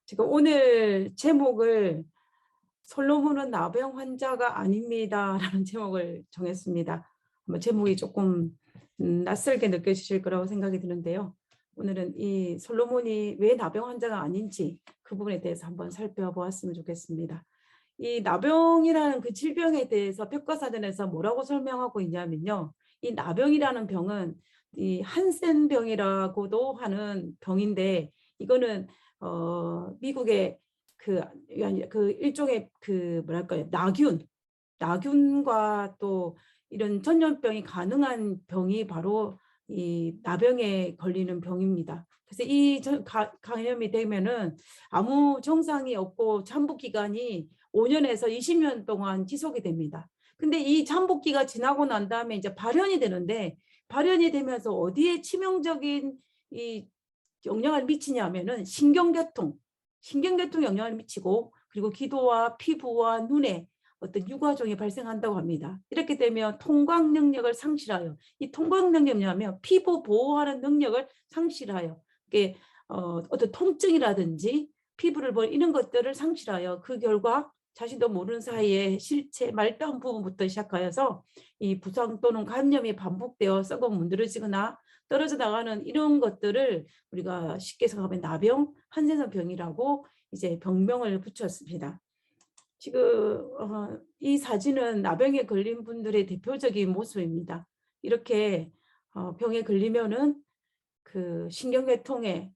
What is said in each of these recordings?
지금 오늘 제목을 솔로몬은 나병 환자가 아닙니다라는 제목을 정했습니다. 제목이 조금 낯설게 느껴지실 거라고 생각이 드는데요. 오늘은 이 솔로몬이 왜 나병 환자가 아닌지 그 부분에 대해서 한번 살펴보았으면 좋겠습니다. 이 나병이라는 그 질병에 대해서 백과사전에서 뭐라고 설명하고 있냐면요. 이 나병이라는 병은 이 한센병이라고도 하는 병인데 이거는 미국의 그 일종의 그 뭐랄까요 나균과 또 이런 전염병이 가능한 병이 바로 이 나병에 걸리는 병입니다. 그래서 이 감염이 되면은 아무 증상이 없고 잠복 기간이 5년에서 20년 동안 지속이 됩니다. 근데 이 잠복기가 지나고 난 다음에 이제 발현이 되는데 발현이 되면서 어디에 치명적인 이 영향을 미치냐면은 신경계통 영향을 미치고 그리고 기도와 피부와 눈에 어떤 유과종이 발생한다고 합니다. 이렇게 되면 통광 능력을 상실하여 이 통광 능력이 뭐냐면 피부 보호하는 능력을 상실하여 이게 어떤 통증이라든지 피부를 이런 것들을 상실하여 그 결과 자신도 모르는 사이에 실체 말다운 부분부터 시작하여서 이 부상 또는 간염이 반복되어 썩어 문드러지거나 떨어져 나가는 이런 것들을 우리가 쉽게 생각하면 나병, 한센병이라고 이제 병명을 붙였습니다. 지금 이 사진은 나병에 걸린 분들의 대표적인 모습입니다. 이렇게 병에 걸리면은 그 신경계통에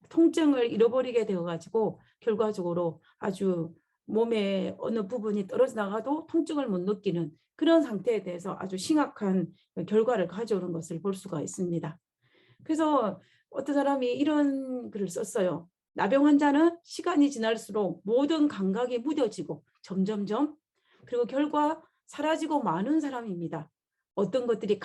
통증을 잃어버리게 되어가지고 결과적으로 아주 몸의 어느 부분이 떨어져 나가도 통증을 못 느끼는 그런 상태에 대해서 아주 심각한 결과를 가져오는 것을 볼 수가 있습니다. 그래서 어떤 사람이 이런 글을 썼어요. 나병 환자는 시간이 지날수록 모든 감각이 무뎌지고 점점점 그리고 결과 사라지고 마는 사람입니다. 어떤 것들이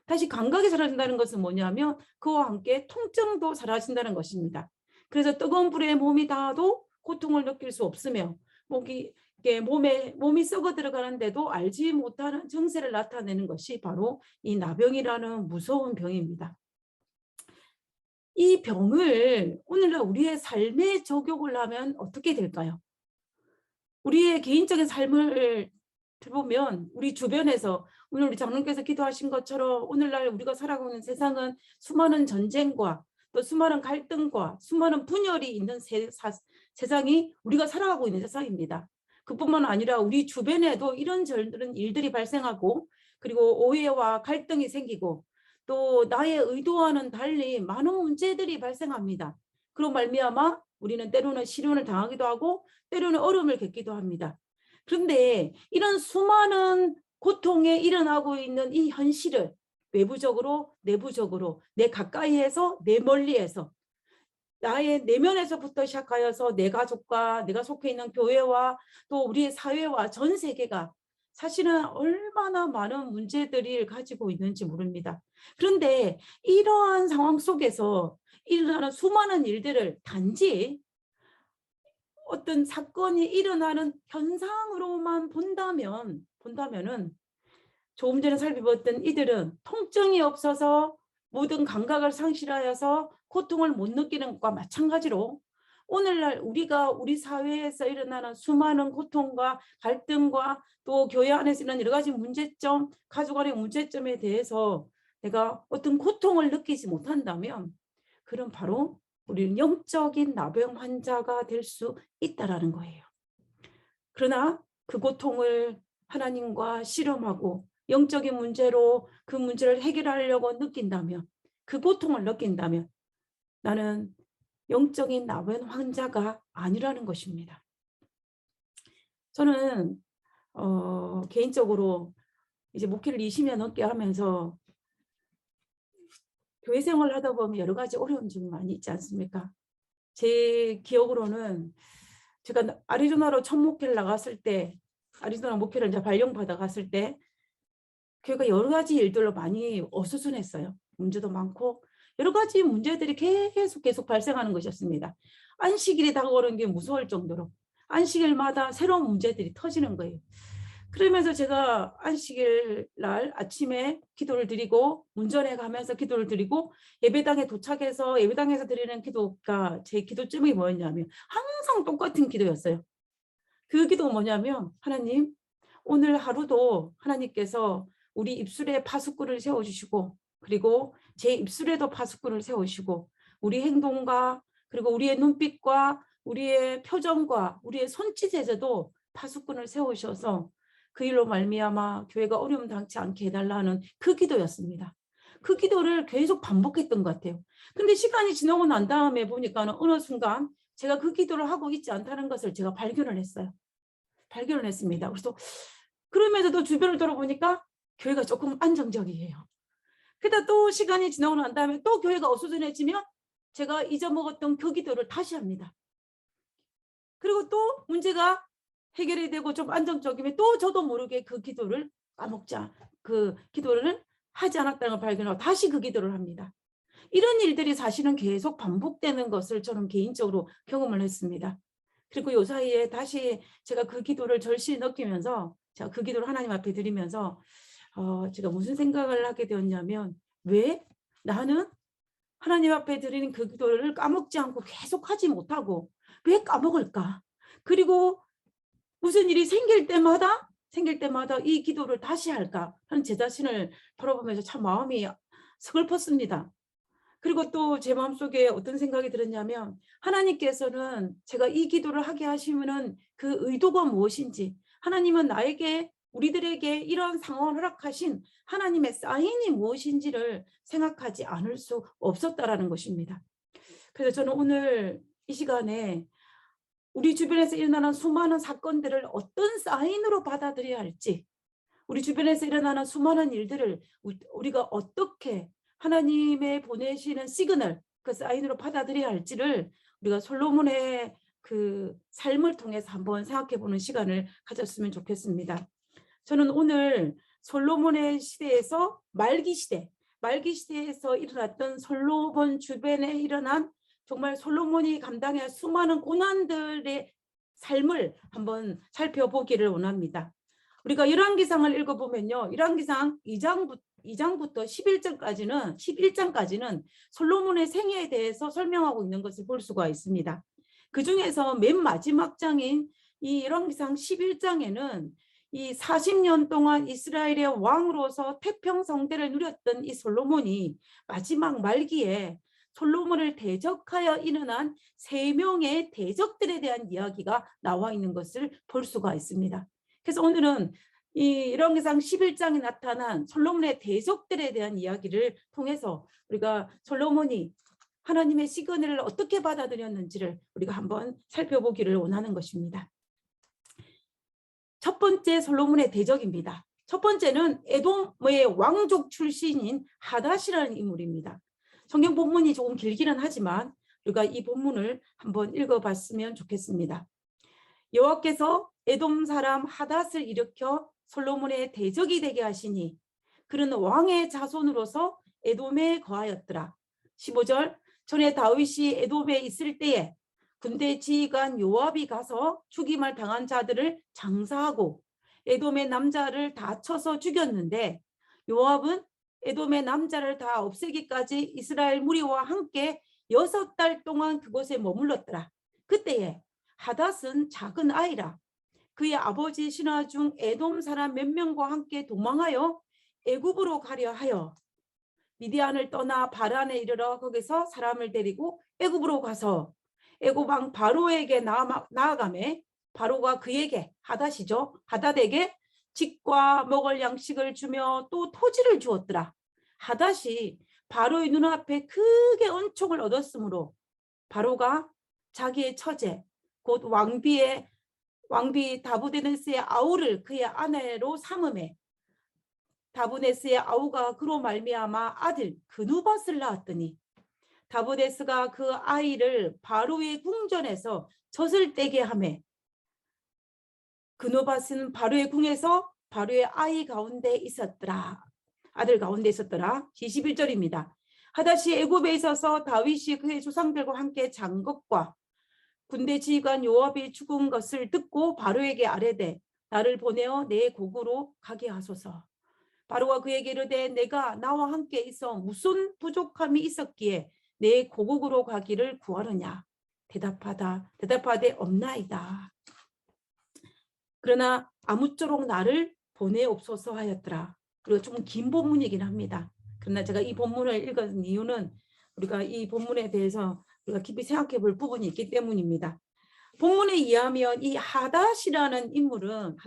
다시 감각이 사라진다는 것은 뭐냐면 그와 함께 통증도 사라진다는 것입니다. 그래서 뜨거운 불에 몸이 닿아도 고통을 느낄 수 없으며 몸이 썩어 들어가는데도 알지 못하는 증세를 나타내는 것이 바로 이 나병이라는 무서운 병입니다. 이 병을 오늘날 우리의 삶에 적용을 하면 어떻게 될까요? 우리의 개인적인 삶을 보면 우리 주변에서 오늘 우리 장로님께서 기도하신 것처럼 오늘날 우리가 살아가고 있는 세상은 수많은 전쟁과 또 수많은 갈등과 수많은 분열이 있는 세상이 우리가 살아가고 있는 세상입니다. 그뿐만 아니라 우리 주변에도 이런저런 일들이 발생하고 그리고 오해와 갈등이 생기고 또 나의 의도와는 달리 많은 문제들이 발생합니다. 그로 말미암아 우리는 때로는 시련을 당하기도 하고 때로는 어려움을 겪기도 합니다. 그런데 이런 수많은 고통에 일어나고 있는 이 현실을 외부적으로 내부적으로 내 가까이에서 내 멀리에서 나의 내면에서부터 시작하여서 내 가족과 내가 속해 있는 교회와 또 우리의 사회와 전 세계가 사실은 얼마나 많은 문제들을 가지고 있는지 모릅니다. 그런데 이러한 상황 속에서 일어나는 수많은 일들을 단지 어떤 사건이 일어나는 현상으로만 본다면은 조금 전에 살펴봤던 이들은 통증이 없어서 모든 감각을 상실하여서 고통을 못 느끼는 것과 마찬가지로 오늘날 우리 사회에서 일어나는 수많은 고통과 갈등과 또 교회 안에서 있는 여러 가지 문제점, 가족 간의 문제점에 대해서 내가 어떤 고통을 느끼지 못한다면 그럼 바로 우리는 영적인 나병 환자가 될 수 있다라는 거예요. 그러나 그 고통을 하나님과 씨름하고 영적인 문제로 그 문제를 해결하려고 느낀다면 그 고통을 느낀다면 나는 영적인 나병 환자가 아니라는 것입니다. 저는 개인적으로 이제 목회를 20년 넘게 하면서 교회 생활을 하다 보면 여러 가지 어려운 점이 많이 있지 않습니까? 제 기억으로는 제가 아리조나로 첫 목회를 나갔을 때 아리조나 목회를 이제 발령받아 갔을 때 교회가 여러 가지 일들로 많이 어수선했어요. 문제도 많고 여러 가지 문제들이 계속 발생하는 것이었습니다. 안식일이 다가오는 게 무서울 정도로 안식일마다 새로운 문제들이 터지는 거예요. 그러면서 제가 안식일 날 아침에 기도를 드리고 운전해 가면서 기도를 드리고 예배당에 도착해서 예배당에서 드리는 기도가 제 기도 제목이 뭐였냐면 항상 똑같은 기도였어요. 그 기도가 뭐냐면 하나님 오늘 하루도 하나님께서 우리 입술에 파수꾼을 세워주시고 그리고 제 입술에도 파수꾼을 세우시고 우리 행동과 그리고 우리의 눈빛과 우리의 표정과 우리의 손짓에서도 파수꾼을 세우셔서 그 일로 말미암아 교회가 어려움 당치 않게 해달라는 그 기도였습니다. 그 기도를 계속 반복했던 것 같아요. 근데 시간이 지나고 난 다음에 보니까 어느 순간 제가 그 기도를 하고 있지 않다는 것을 제가 발견을 했어요. 발견을 했습니다. 그래서 그러면서도 주변을 돌아보니까 교회가 조금 안정적이에요. 그러다 또 시간이 지나고 난 다음에 또 교회가 어수선해지면 제가 잊어먹었던 그 기도를 다시 합니다. 그리고 또 문제가 해결이 되고 좀 안정적이면 또 저도 모르게 그 기도를 까먹자. 그 기도를 하지 않았다는 걸 발견하고 다시 그 기도를 합니다. 이런 일들이 사실은 계속 반복되는 것을 저는 개인적으로 경험을 했습니다. 그리고 요 사이에 다시 제가 그 기도를 절실히 느끼면서 제가 그 기도를 하나님 앞에 드리면서 제가 무슨 생각을 하게 되었냐면 왜 나는 하나님 앞에 드리는 그 기도를 까먹지 않고 계속 하지 못하고 왜 까먹을까? 그리고 무슨 일이 생길 때마다 이 기도를 다시 할까 하는 제 자신을 돌아보면서 참 마음이 서글펐습니다. 그리고 또 제 마음속에 어떤 생각이 들었냐면 하나님께서는 제가 이 기도를 하게 하시면은 그 의도가 무엇인지 하나님은 나에게 우리들에게 이런 상황을 허락하신 하나님의 사인이 무엇인지를 생각하지 않을 수 없었다라는 것입니다. 그래서 저는 오늘 이 시간에 우리 주변에서 일어나는 수많은 사건들을 어떤 사인으로 받아들여야 할지 우리 주변에서 일어나는 수많은 일들을 우리가 어떻게 하나님의 보내시는 시그널, 그 사인으로 받아들여야 할지를 우리가 솔로몬의 그 삶을 통해서 한번 생각해보는 시간을 가졌으면 좋겠습니다. 저는 오늘 솔로몬의 시대에서 말기 시대에서 일어났던 솔로몬 주변에 일어난 정말 솔로몬이 감당해야 할 수많은 고난들의 삶을 한번 살펴보기를 원합니다. 우리가 열왕기상을 읽어보면요. 열왕기상 2장부터 11장까지는 솔로몬의 생애에 대해서 설명하고 있는 것을 볼 수가 있습니다. 그 중에서 맨 마지막 장인 이 열왕기상 11장에는 이 40년 동안 이스라엘의 왕으로서 태평성대를 누렸던 이 솔로몬이 마지막 말기에 솔로몬을 대적하여 일어난 3명의 대적들에 대한 이야기가 나와 있는 것을 볼 수가 있습니다. 그래서 오늘은 이 열왕기상 11장에 나타난 솔로몬의 대적들에 대한 이야기를 통해서 우리가 솔로몬이 하나님의 시그널을 어떻게 받아들였는지를 우리가 한번 살펴보기를 원하는 것입니다. 첫 번째 솔로몬의 대적입니다. 첫 번째는 에돔의 왕족 출신인 하닷이라는 인물입니다. 성경 본문이 조금 길기는 하지만 우리가 이 본문을 한번 읽어봤으면 좋겠습니다. 여호와께서 에돔 사람 하닷을 일으켜 솔로몬의 대적이 되게 하시니 그는 왕의 자손으로서 에돔에 거하였더라. 15절 전에 다윗이 에돔에 있을 때에 군대 지휘관 요압이 가서 죽임을 당한 자들을 장사하고 에돔의 남자를 다 쳐서 죽였는데 요압은 에돔의 남자를 다 없애기까지 이스라엘 무리와 함께 6달 동안 그곳에 머물렀더라. 그때에 하닷은 작은 아이라 그의 아버지 신하 중 에돔 사람 몇 명과 함께 도망하여 애굽으로 가려 하여 미디안을 떠나 바란에 이르러 거기서 사람을 데리고 애굽으로 가서 애굽 왕 바로에게 나아가매 바로가 그에게 하닷에게 집과 먹을 양식을 주며 또 토지를 주었더라. 하닷이 바로의 눈앞에 크게 은총을 얻었으므로 바로가 자기의 처제 곧 왕비 다부데네스의 아우를 그의 아내로 삼음해 다부데스의 아우가 그로 말미암아 아들 그누밧을 낳았더니 다부데스가 그 아이를 바로의 궁전에서 젖을 떼게 하매 그누밧은 바로의 궁에서 바로의 아이 가운데 있었더라. 아들 가운데 있었더라. 21절입니다. 하닷이 애굽에 있어서 다윗이 그의 조상들과 함께 잔 것과 군대 지휘관 요압이 죽은 것을 듣고 바로에게 아뢰되 나를 보내어 내 고국으로 가게 하소서. 바로가 그에게 이르되 내가 나와 함께 있어 무슨 부족함이 있었기에 내 고국으로 가기를 구하느냐. 대답하되 없나이다. 그러나 아무쪼록 나를 보내옵소서 하였더라. 그리고 좀 긴 본문이긴 합니다. 그러나 제가 이 본문을 읽은 이유는 우리가 이 본문에 대해서 우리가 깊이 생각해 볼 부분이 있기 때문입니다. 본문에 의하면 이 하닷이라는 인물은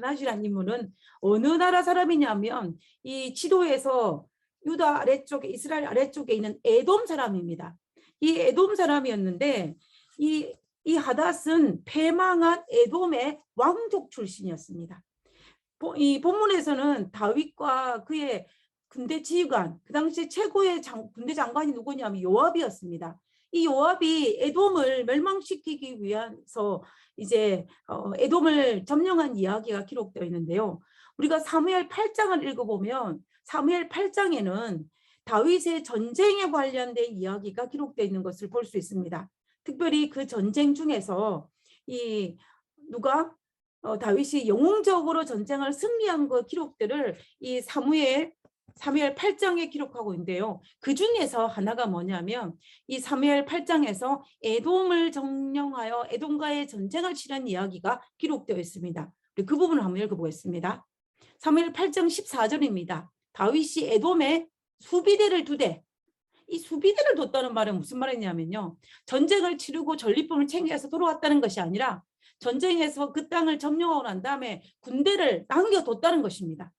어느 나라 사람이냐면 이 지도에서 유다 아래쪽에 이스라엘 아래쪽에 있는 에돔 사람입니다. 이 에돔 사람이었는데 이 하닷은 패망한 에돔의 왕족 출신이었습니다. 이 본문에서는 다윗과 그의 군대 지휘관, 그 당시 최고의 군대 장관이 누구냐면 요압이었습니다. 이 요압이 에돔을 멸망시키기 위해서 이제 에돔을 점령한 이야기가 기록되어 있는데요. 우리가 사무엘 8장을 읽어보면 사무엘 8장에는 다윗의 전쟁에 관련된 이야기가 기록되어 있는 것을 볼 수 있습니다. 특별히 그 전쟁 중에서 다윗이 영웅적으로 전쟁을 승리한 그 기록들을 이 사무엘 8장에 기록하고 있는데요. 그 중에서 하나가 뭐냐면 이 사무엘 8장에서 에돔을 점령하여 에돔과의 전쟁을 치른 이야기가 기록되어 있습니다. 그 부분을 한번 읽어보겠습니다. 사무엘 8장 14절입니다. 다윗이 에돔에 수비대를 두되, 이 수비대를 뒀다는 말은 무슨 말이냐면요. 전쟁을 치르고 전리품을 챙겨서 돌아왔다는 것이 아니라 전쟁에서 그 땅을 점령하고 난 다음에 군대를 남겨뒀다는 것입니다.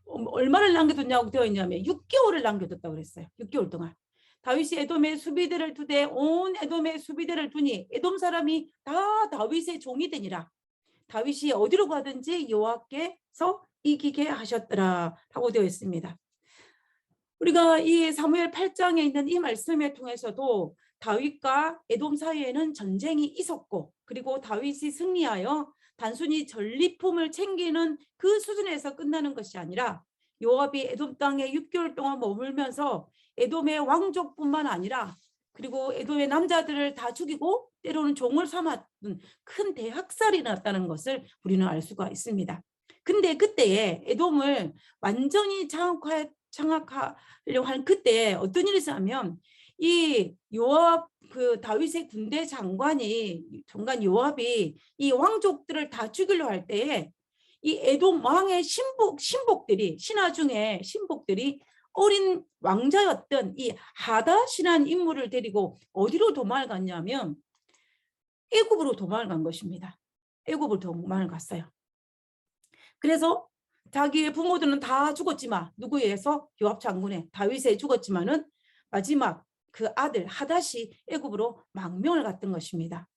얼마를 남겨뒀냐고 되어 있냐면 6개월을 남겨뒀다고 그랬어요. 6개월 동안. 다윗이 에돔의 수비대를 두되 온 에돔의 수비대를 두니 에돔 사람이 다 다윗의 종이 되니라. 다윗이 어디로 가든지 여호와께서 이기게 하셨더라 라고 되어 있습니다. 우리가 이 사무엘 8장에 있는 이 말씀을 통해서도 다윗과 에돔 사이에는 전쟁이 있었고, 그리고 다윗이 승리하여 단순히 전리품을 챙기는 그 수준에서 끝나는 것이 아니라 요압이 에돔 땅에 6개월 동안 머물면서 에돔의 왕족뿐만 아니라 그리고 에돔의 남자들을 다 죽이고 때로는 종을 삼았던 큰 대학살이 났다는 것을 우리는 알 수가 있습니다. 근데 그때에 에돔을 완전히 장악하려고 한 그때 어떤 일이 있었냐면 이 요압 그 다윗의 군대 장관 요압이 이 왕족들을 다 죽이려 할 때에 이 에돔 왕의 신복들이 신하 중에 신복들이 어린 왕자였던 이 하닷이라는 인물을 데리고 어디로 도망을 갔냐면 애굽으로 도망을 간 것입니다. 애굽으로 도망을 갔어요. 그래서 자기의 부모들은 다 죽었지만 누구에 의해서 요압 장군의 다윗에 죽었지만은 마지막 그 아들 하닷이 애굽으로 망명을 갔던 것입니다.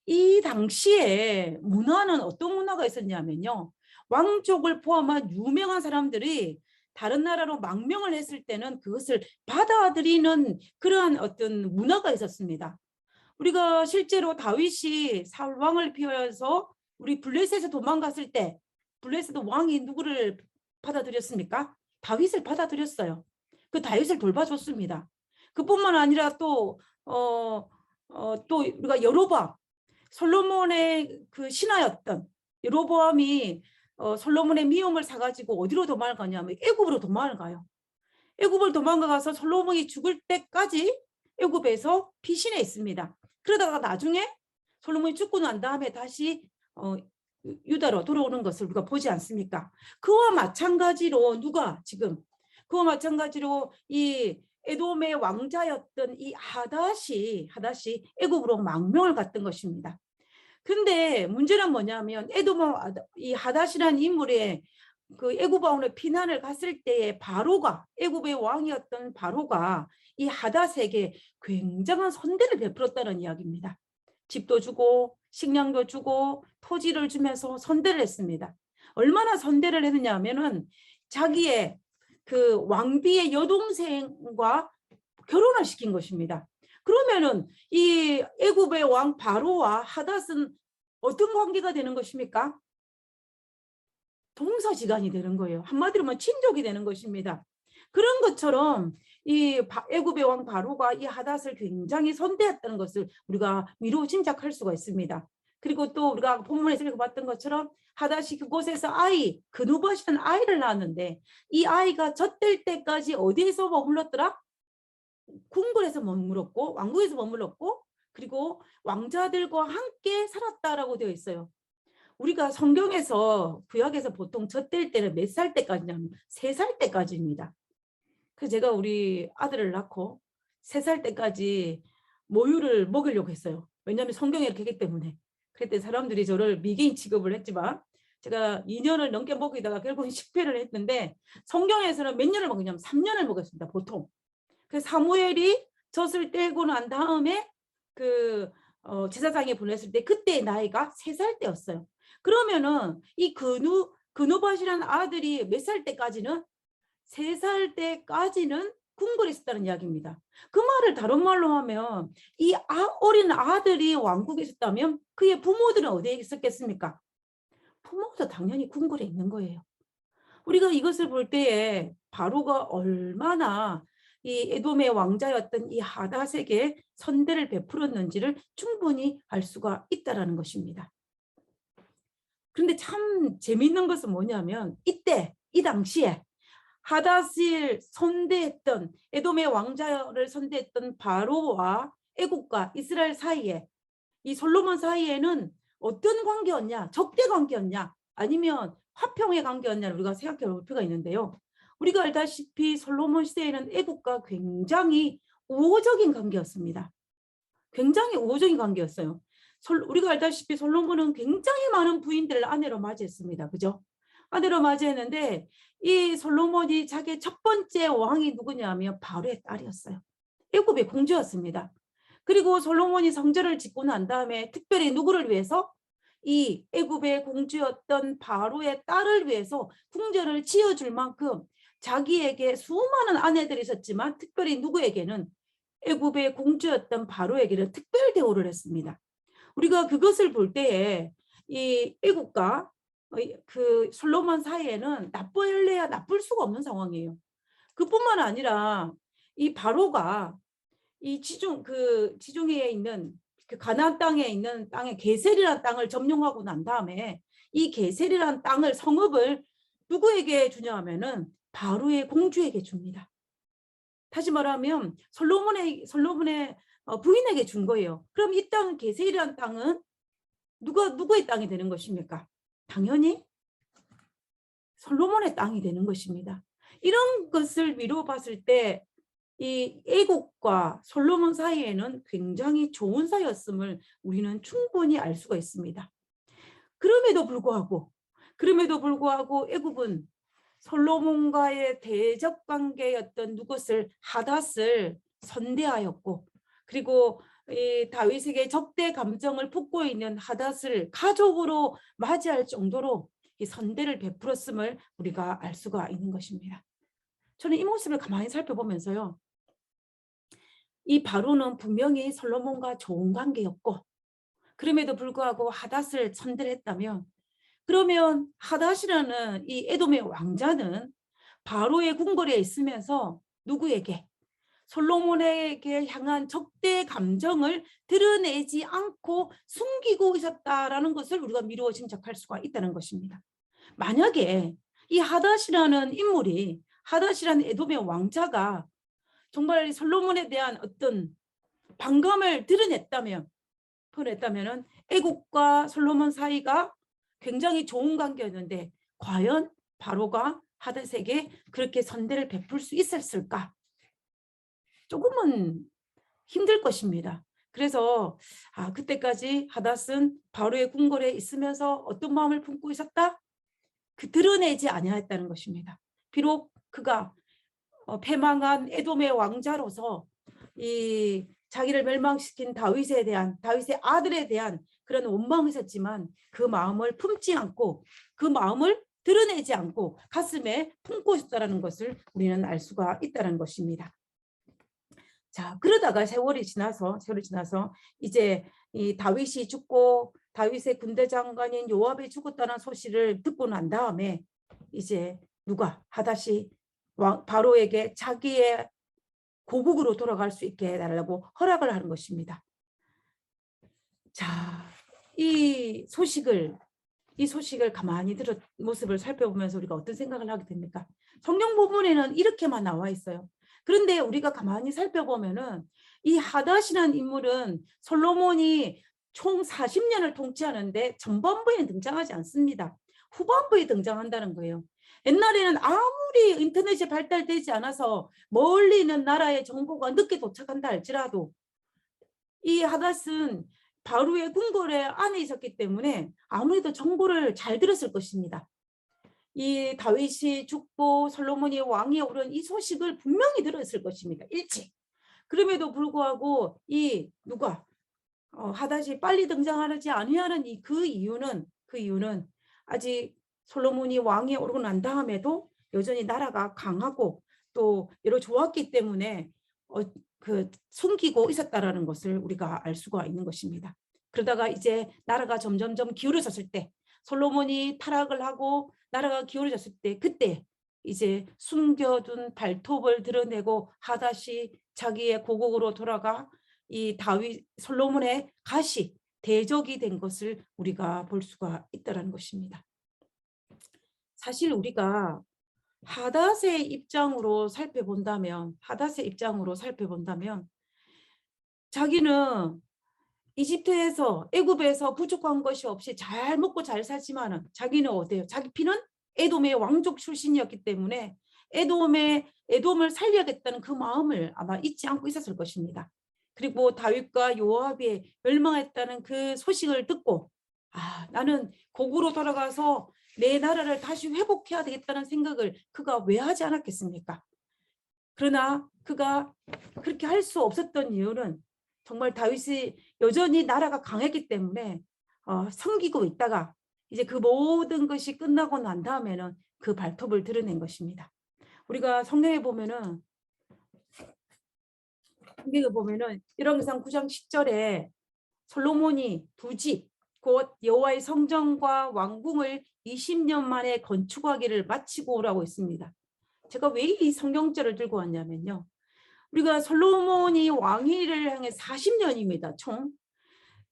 이 당시에 문화는 어떤 문화가 있었냐면요. 왕족을 포함한 유명한 사람들이 다른 나라로 망명을 했을 때는 그것을 받아들이는 그러한 어떤 문화가 있었습니다. 우리가 실제로 다윗이 사울 왕을 피하여서 우리 블레셋에 도망갔을 때 블레셋 왕이 누구를 받아들였습니까? 다윗을 받아들였어요. 그 다윗을 돌봐줬습니다. 그뿐만 아니라 또 우리가 여로보암 솔로몬의 그 신하였던 여로보암이 솔로몬의 미움을 사가지고 어디로 도망을 가냐면 애굽으로 도망을 가요. 애굽을 도망가서 솔로몬이 죽을 때까지 애굽에서 피신해 있습니다. 그러다가 나중에 솔로몬이 죽고 난 다음에 다시 유다로 돌아오는 것을 우리가 보지 않습니까? 그와 마찬가지로 이 에돔의 왕자였던 이 하닷이 애굽으로 망명을 갔던 것입니다. 근데 문제는 뭐냐면 이 하닷이라는 인물의 그 애굽 왕의 피난을 갔을 때에 애굽의 왕이었던 바로가 이 하닷에게 굉장한 선대를 베풀었다는 이야기입니다. 집도 주고 식량도 주고 토지를 주면서 선대를 했습니다. 얼마나 선대를 했느냐 하면은 자기의 그 왕비의 여동생과 결혼을 시킨 것입니다. 그러면은 이 애굽의 왕 바로와 하닷은 어떤 관계가 되는 것입니까? 동서지간이 되는 거예요. 한마디로 말 친족이 되는 것입니다. 그런 것처럼 이 애굽의 왕 바로가 이 하닷을 굉장히 선대했다는 것을 우리가 미루어 짐작할 수가 있습니다. 그리고 또 우리가 본문에서 읽어봤던 것처럼 하닷이 그곳에서 그누봇이라는 아이를 낳았는데 이 아이가 젖될 때까지 어디에서 머물렀더라? 궁궐에서 머물렀고 왕궁에서 머물렀고 그리고 왕자들과 함께 살았다라고 되어 있어요. 우리가 성경에서 구약에서 보통 젖될 때는 몇 살 때까지냐면 3살 때까지입니다. 그래서 제가 우리 아들을 낳고 3살 때까지 모유를 먹이려고 했어요. 왜냐하면 성경에 이렇게 했기 때문에. 그랬더니 사람들이 저를 미개인 취급을 했지만 제가 2년을 넘게 먹이다가 결국은 실패를 했는데 성경에서는 몇 년을 먹이냐면 3년을 먹였습니다. 보통. 그래서 사무엘이 젖을 떼고 난 다음에 제사장에 보냈을 때 그때 나이가 3살 때였어요. 그러면은 이 그누밧이라는 아들이 몇 살 때까지는 3살 때까지는 궁궐에 있었다는 이야기입니다. 그 말을 다른 말로 하면 이 어린 아들이 왕국에 있었다면 그의 부모들은 어디에 있었겠습니까? 부모도 당연히 궁궐에 있는 거예요. 우리가 이것을 볼 때에 바로가 얼마나 이 에돔의 왕자였던 이 하닷에게 선대를 베풀었는지를 충분히 알 수가 있다는 것입니다. 그런데 참 재미있는 것은 뭐냐면 이 당시에 하닷을 선대했던 에돔의 왕자를 선대했던 바로와 애국과 이스라엘 사이에 이 솔로몬 사이에는 어떤 관계였냐? 적대 관계였냐? 아니면 화평의 관계였냐를 우리가 생각해 볼 필요가 있는데요. 우리가 알다시피 솔로몬 시대에는 애국과 굉장히 우호적인 관계였습니다. 굉장히 우호적인 관계였어요. 우리가 알다시피 솔로몬은 굉장히 많은 부인들을 아내로 맞이했습니다. 그죠? 아내로 맞이했는데 이 솔로몬이 자기 첫 번째 왕이 누구냐면 바로의 딸이었어요. 애굽의 공주였습니다. 그리고 솔로몬이 성전을 짓고 난 다음에 특별히 누구를 위해서 이 애굽의 공주였던 바로의 딸을 위해서 궁전을 지어줄 만큼 자기에게 수많은 아내들이 있었지만 특별히 누구에게는 애굽의 공주였던 바로에게는 특별 대우를 했습니다. 우리가 그것을 볼 때에 이 애굽과 그 솔로몬 사이에는 나쁠래야 나쁠 수가 없는 상황이에요. 그뿐만 아니라 이 바로가 이 지중해에 있는 그 가나안 땅에 있는 땅에 게셀이라는 땅을 점령하고 난 다음에 이 게셀이라는 땅을 성읍을 누구에게 주냐 하면은 바로의 공주에게 줍니다. 다시 말하면 솔로몬의 부인에게 준 거예요. 그럼 이 땅 게셀이라는 땅은 누구의 땅이 되는 것입니까? 당연히 솔로몬의 땅이 되는 것입니다. 이런 것을 미루어 봤을 때 이 애국과 솔로몬 사이에는 굉장히 좋은 사이였음을 우리는 충분히 알 수가 있습니다. 그럼에도 불구하고 애국은 솔로몬과의 대적 관계였던 누구를 하닷을 선대하였고 그리고 이 다윗에게 적대 감정을 품고 있는 하닷을 가족으로 맞이할 정도로 이 선대를 베풀었음을 우리가 알 수가 있는 것입니다. 저는 이 모습을 가만히 살펴보면서요. 이 바로는 분명히 솔로몬과 좋은 관계였고 그럼에도 불구하고 하닷을 선대했다면 그러면 하닷이라는 이 에돔의 왕자는 바로의 궁궐에 있으면서 누구에게? 솔로몬에게 향한 적대 감정을 드러내지 않고 숨기고 있었다라는 것을 우리가 미루어 짐작할 수가 있다는 것입니다. 만약에 이 하닷이라는 인물이 하닷이라는 에돔의 왕자가 정말 솔로몬에 대한 어떤 반감을 드러냈다면 애국과 솔로몬 사이가 굉장히 좋은 관계였는데 과연 바로가 하닷에게 그렇게 선대를 베풀 수 있었을까? 조금은 힘들 것입니다. 그래서 그때까지 하닷은 바로의 궁궐에 있으면서 어떤 마음을 품고 있었다? 드러내지 아니하였다는 것입니다. 비록 그가 패망한 에돔의 왕자로서 이 자기를 멸망시킨 다윗의 아들에 대한 그런 원망이 있었지만 그 마음을 품지 않고 그 마음을 드러내지 않고 가슴에 품고 있었다는 것을 우리는 알 수가 있다는 것입니다. 자, 그러다가 세월이 지나서 이제 이 다윗이 죽고 다윗의 군대 장관인 요압이 죽었다는 소식을 듣고 난 다음에 이제 하닷이 바로에게 자기의 고국으로 돌아갈 수 있게 해달라고 허락을 하는 것입니다. 자, 이 소식을 가만히 들은 모습을 살펴보면서 우리가 어떤 생각을 하게 됩니까? 성경 부분에는 이렇게만 나와 있어요. 그런데 우리가 가만히 살펴보면은 이 하닷이라는 인물은 솔로몬이 총 40년을 통치하는데 전반부에 등장하지 않습니다. 후반부에 등장한다는 거예요. 옛날에는 아무리 인터넷이 발달되지 않아서 멀리 있는 나라의 정보가 늦게 도착한다 할지라도 이 하닷은 바로의 궁궐에 안에 있었기 때문에 아무래도 정보를 잘 들었을 것입니다. 이 다윗이 죽고 솔로몬이 왕위에 오른 이 소식을 분명히 들었을 것입니다. 일찍. 그럼에도 불구하고 이 하닷이 빨리 등장하지 아니하는 그 이유는 아직 솔로몬이 왕위에 오르고 난 다음에도 여전히 나라가 강하고 또 여러 좋았기 때문에 숨기고 있었다라는 것을 우리가 알 수가 있는 것입니다. 그러다가 이제 나라가 점점점 기울어졌을 때, 솔로몬이 타락을 하고 나라가 기울어졌을 때, 그때 이제 숨겨둔 발톱을 드러내고 하닷이 자기의 고국으로 돌아가 이 다윗 솔로몬의 가시 대적이 된 것을 우리가 볼 수가 있다는 것입니다. 사실 우리가 하닷의 입장으로 살펴본다면 자기는 이집트에서 애굽에서 부족한 것이 없이 잘 먹고 잘 살지만은 자기는 어때요? 자기 피는 에돔의 왕족 출신이었기 때문에 에돔을 살려야겠다는 그 마음을 아마 잊지 않고 있었을 것입니다. 그리고 다윗과 요압이 멸망했다는 그 소식을 듣고 나는 고국으로 돌아가서 내 나라를 다시 회복해야 되겠다는 생각을 그가 왜 하지 않았겠습니까? 그러나 그가 그렇게 할 수 없었던 이유는 정말 다윗이 여전히 나라가 강했기 때문에 섬기고 있다가 이제 그 모든 것이 끝나고 난 다음에는 그 발톱을 드러낸 것입니다. 우리가 성경에 보면은 열왕기상 9장 10절에 솔로몬이 두 집, 곧 여호와의 성전과 왕궁을 20년 만에 건축하기를 마치고 오라고 했습니다. 제가 왜 이 성경절을 들고 왔냐면요. 우리가 솔로몬이 왕위를 향해 40년입니다. 총.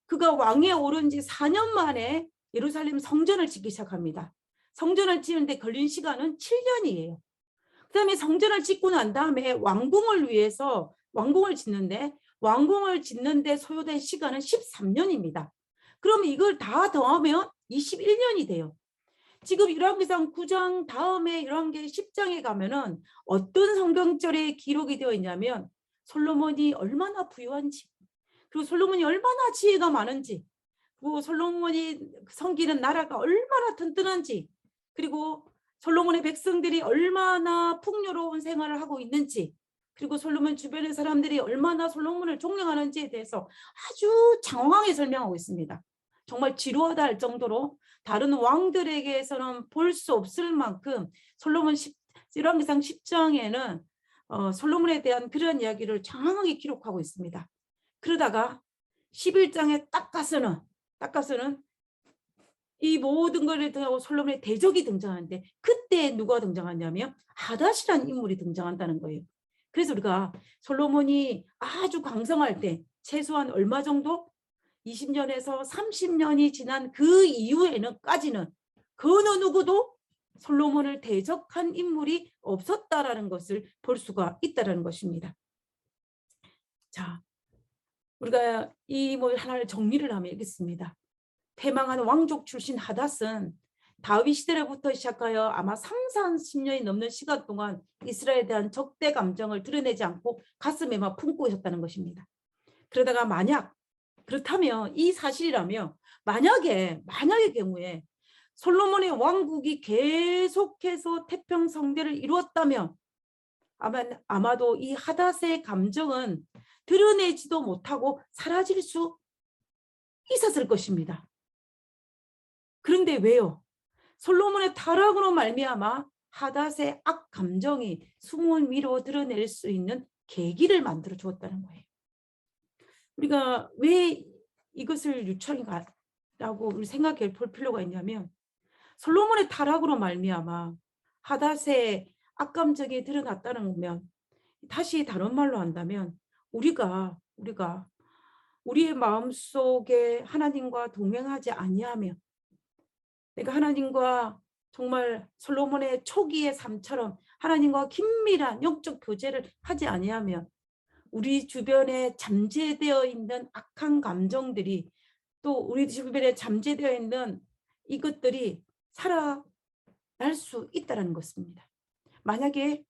그가 왕위에 오른 지 4년 만에 예루살렘 성전을 짓기 시작합니다. 성전을 짓는데 걸린 시간은 7년이에요. 그 다음에 성전을 짓고 난 다음에 왕궁을 짓는데 소요된 시간은 13년입니다. 그럼 이걸 다 더하면 21년이 돼요. 지금 열왕기상 9장 다음에 열왕기 10장에 가면은 어떤 성경절에 기록이 되어 있냐면 솔로몬이 얼마나 부유한지, 그리고 솔로몬이 얼마나 지혜가 많은지, 그리고 솔로몬이 섬기는 나라가 얼마나 튼튼한지, 그리고 솔로몬의 백성들이 얼마나 풍요로운 생활을 하고 있는지, 그리고 솔로몬 주변의 사람들이 얼마나 솔로몬을 존경하는지에 대해서 아주 장황하게 설명하고 있습니다. 정말 지루하다 할 정도로 다른 왕들에게서는 볼 수 없을 만큼 열왕기상 10장에는 솔로몬에 대한 그런 이야기를 장황하게 기록하고 있습니다. 그러다가 11장에 딱 가서는 이 모든 것을 등하고 솔로몬의 대적이 등장하는데, 그때 누가 등장하냐면 하닷이라는 인물이 등장한다는 거예요. 그래서 우리가 솔로몬이 아주 강성할 때 최소한 얼마 정도? 20년에서 30년이 지난 그 이후에는까지는 그 어느 누구도 솔로몬을 대적한 인물이 없었다라는 것을 볼 수가 있다는 것입니다. 자, 우리가 이 하나를 정리를 하면 이렇습니다. 패망한 왕족 출신 하닷은 다윗 시대로부터 시작하여 아마 30-40년이 넘는 시간 동안 이스라엘에 대한 적대 감정을 드러내지 않고 가슴에만 품고 있었다는 것입니다. 그러다가 그렇다면 이 사실이라면 만약의 경우에 솔로몬의 왕국이 계속해서 태평성대를 이루었다면 아마도 이 하닷의 감정은 드러내지도 못하고 사라질 수 있었을 것입니다. 그런데 왜요? 솔로몬의 타락으로 말미암아 하닷의 악 감정이 숨은 위로 드러낼 수 있는 계기를 만들어 주었다는 거예요. 우리가 왜 이것을 유창이라고 생각해 볼 필요가 있냐면, 솔로몬의 타락으로 말미암아 하닷의 악감정이 드러났다는 거면, 다시 다른 말로 한다면 우리가 우리의 마음속에 하나님과 동행하지 아니하며 내가 하나님과 정말 솔로몬의 초기의 삶처럼 하나님과 긴밀한 영적 교제를 하지 아니하면 우리 주변에 잠재되어 있는 악한 감정들이 또 우리 주변에 잠재되어 있는 이것들이 살아날 수 있다는 것입니다. 만약에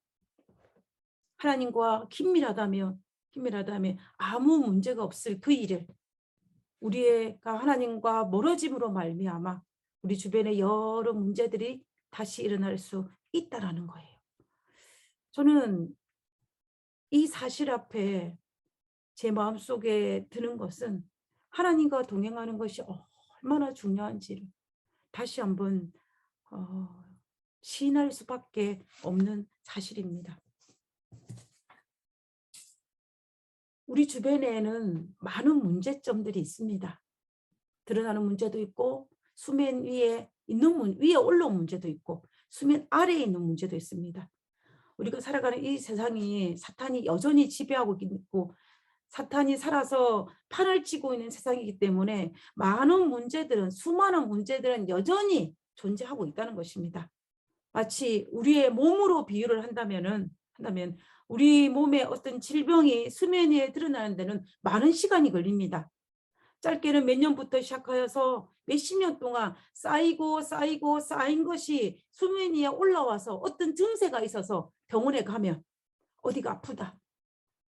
하나님과 긴밀하다면 아무 문제가 없을 그 일을 우리가 하나님과 멀어짐으로 말미암아 우리 주변에 여러 문제들이 다시 일어날 수 있다라는 거예요. 저는 이 사실 앞에 제 마음속에 드는 것은 하나님과 동행하는 것이 얼마나 중요한지를 다시 한번 시인할 수밖에 없는 사실입니다. 우리 주변에는 많은 문제점들이 있습니다. 드러나는 문제도 있고 수면 위에 위에 올라온 문제도 있고 수면 아래에 있는 문제도 있습니다. 우리가 살아가는 이 세상이 사탄이 여전히 지배하고 있고 사탄이 살아서 판을 치고 있는 세상이기 때문에 수많은 문제들은 여전히 존재하고 있다는 것입니다. 마치 우리의 몸으로 비유를 한다면 우리 몸에 어떤 질병이 수면 위에 드러나는 데는 많은 시간이 걸립니다. 짧게는 몇 년부터 시작하여서 몇십 년 동안 쌓인 것이 수면 위에 올라와서 어떤 증세가 있어서 병원에 가면 어디가 아프다.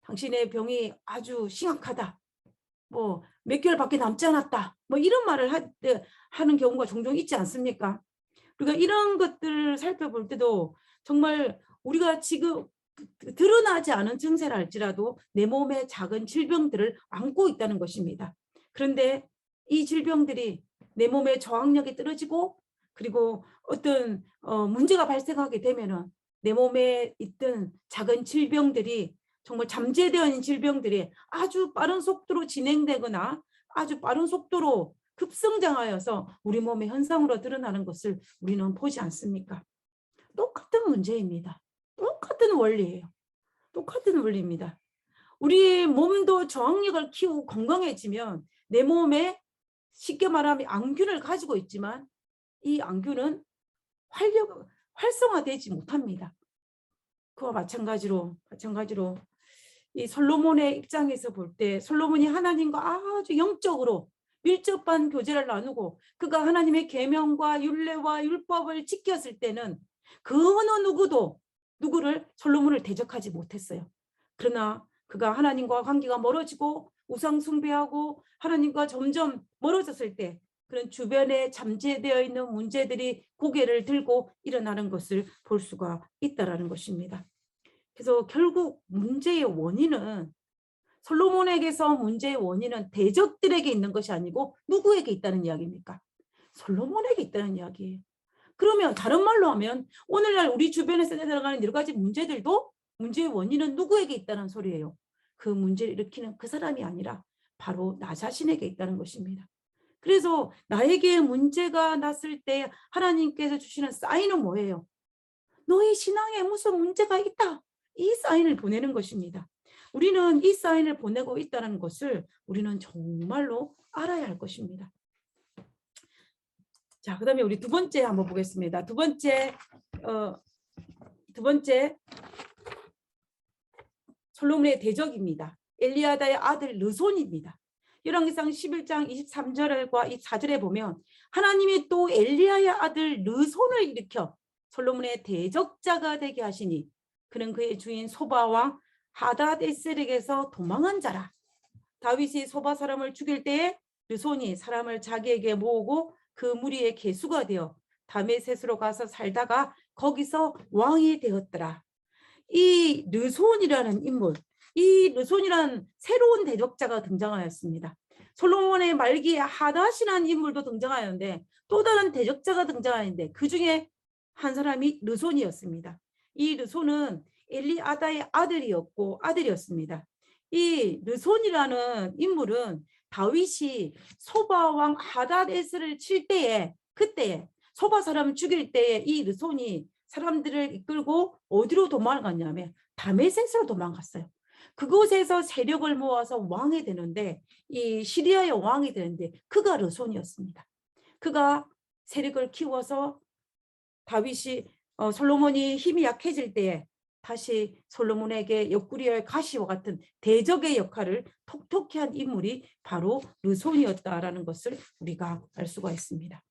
당신의 병이 아주 심각하다. 뭐 몇 개월밖에 남지 않았다. 뭐 이런 말을 하는 경우가 종종 있지 않습니까? 우리가 이런 것들을 살펴볼 때도 정말 우리가 지금 드러나지 않은 증세라 할지라도 내 몸에 작은 질병들을 안고 있다는 것입니다. 그런데 이 질병들이 내 몸의 저항력이 떨어지고 그리고 어떤 문제가 발생하게 되면은 내 몸에 있던 작은 질병들이 정말 잠재되어 있는 질병들이 아주 빠른 속도로 진행되거나 아주 빠른 속도로 급성장하여서 우리 몸의 현상으로 드러나는 것을 우리는 보지 않습니까? 똑같은 문제입니다. 똑같은 원리예요. 똑같은 원리입니다. 우리 몸도 저항력을 키우고 건강해지면 내 몸에 쉽게 말하면 암균을 가지고 있지만 이 암균은 활성화되지 못합니다. 그와 마찬가지로 이 솔로몬의 입장에서 볼 때 솔로몬이 하나님과 아주 영적으로 밀접한 교제를 나누고 그가 하나님의 계명과 율례와 율법을 지켰을 때는 그 어느 누구도 솔로몬을 대적하지 못했어요. 그러나 그가 하나님과 관계가 멀어지고 우상 숭배하고 하나님과 점점 멀어졌을 때 그런 주변에 잠재되어 있는 문제들이 고개를 들고 일어나는 것을 볼 수가 있다는 것입니다. 그래서 결국 문제의 원인은 솔로몬에게서 문제의 원인은 대적들에게 있는 것이 아니고 누구에게 있다는 이야기입니까? 솔로몬에게 있다는 이야기예요. 그러면 다른 말로 하면 오늘날 우리 주변에서 일어나는 여러 가지 문제들도 문제의 원인은 누구에게 있다는 소리예요. 그 문제를 일으키는 그 사람이 아니라 바로 나 자신에게 있다는 것입니다. 그래서 나에게 문제가 났을 때 하나님께서 주시는 사인은 뭐예요? 너희 신앙에 무슨 문제가 있다. 이 사인을 보내는 것입니다. 우리는 이 사인을 보내고 있다는 것을 우리는 정말로 알아야 할 것입니다. 자, 그다음에 우리 두 번째 한번 보겠습니다. 두 번째 솔로몬의 대적입니다. 엘리야다의 아들 르손입니다. 열왕기상 11장 23절과 24절에 보면 하나님이 또 엘리야의 아들 르손을 일으켜 솔로몬의 대적자가 되게 하시니 그는 그의 주인 소바왕 하닷에셀에게서 도망한 자라. 다윗이 소바 사람을 죽일 때에 르손이 사람을 자기에게 모으고 그 무리의 계수가 되어 다메섹으로 가서 살다가 거기서 왕이 되었더라. 이 르손이라는 인물, 이 르손이라는 새로운 대적자가 등장하였습니다. 솔로몬의 말기에 하닷이라는 인물도 등장하였는데 또 다른 대적자가 등장하는데 그 중에 한 사람이 르손이었습니다. 이 르손은 엘리아다의 아들이었습니다. 이 르손이라는 인물은 다윗이 소바 왕 하닷에셀을 칠 때에 그때 소바 사람을 죽일 때에 이 르손이 사람들을 이끌고 어디로 도망갔냐면 다메섹으로 도망갔어요. 그곳에서 세력을 모아서 왕이 되는데, 이 시리아의 왕이 되는데 그가 르손이었습니다. 그가 세력을 키워서 다윗이 솔로몬이 힘이 약해질 때에 다시 솔로몬에게 옆구리의 가시와 같은 대적의 역할을 톡톡히 한 인물이 바로 르손이었다라는 것을 우리가 알 수가 있습니다.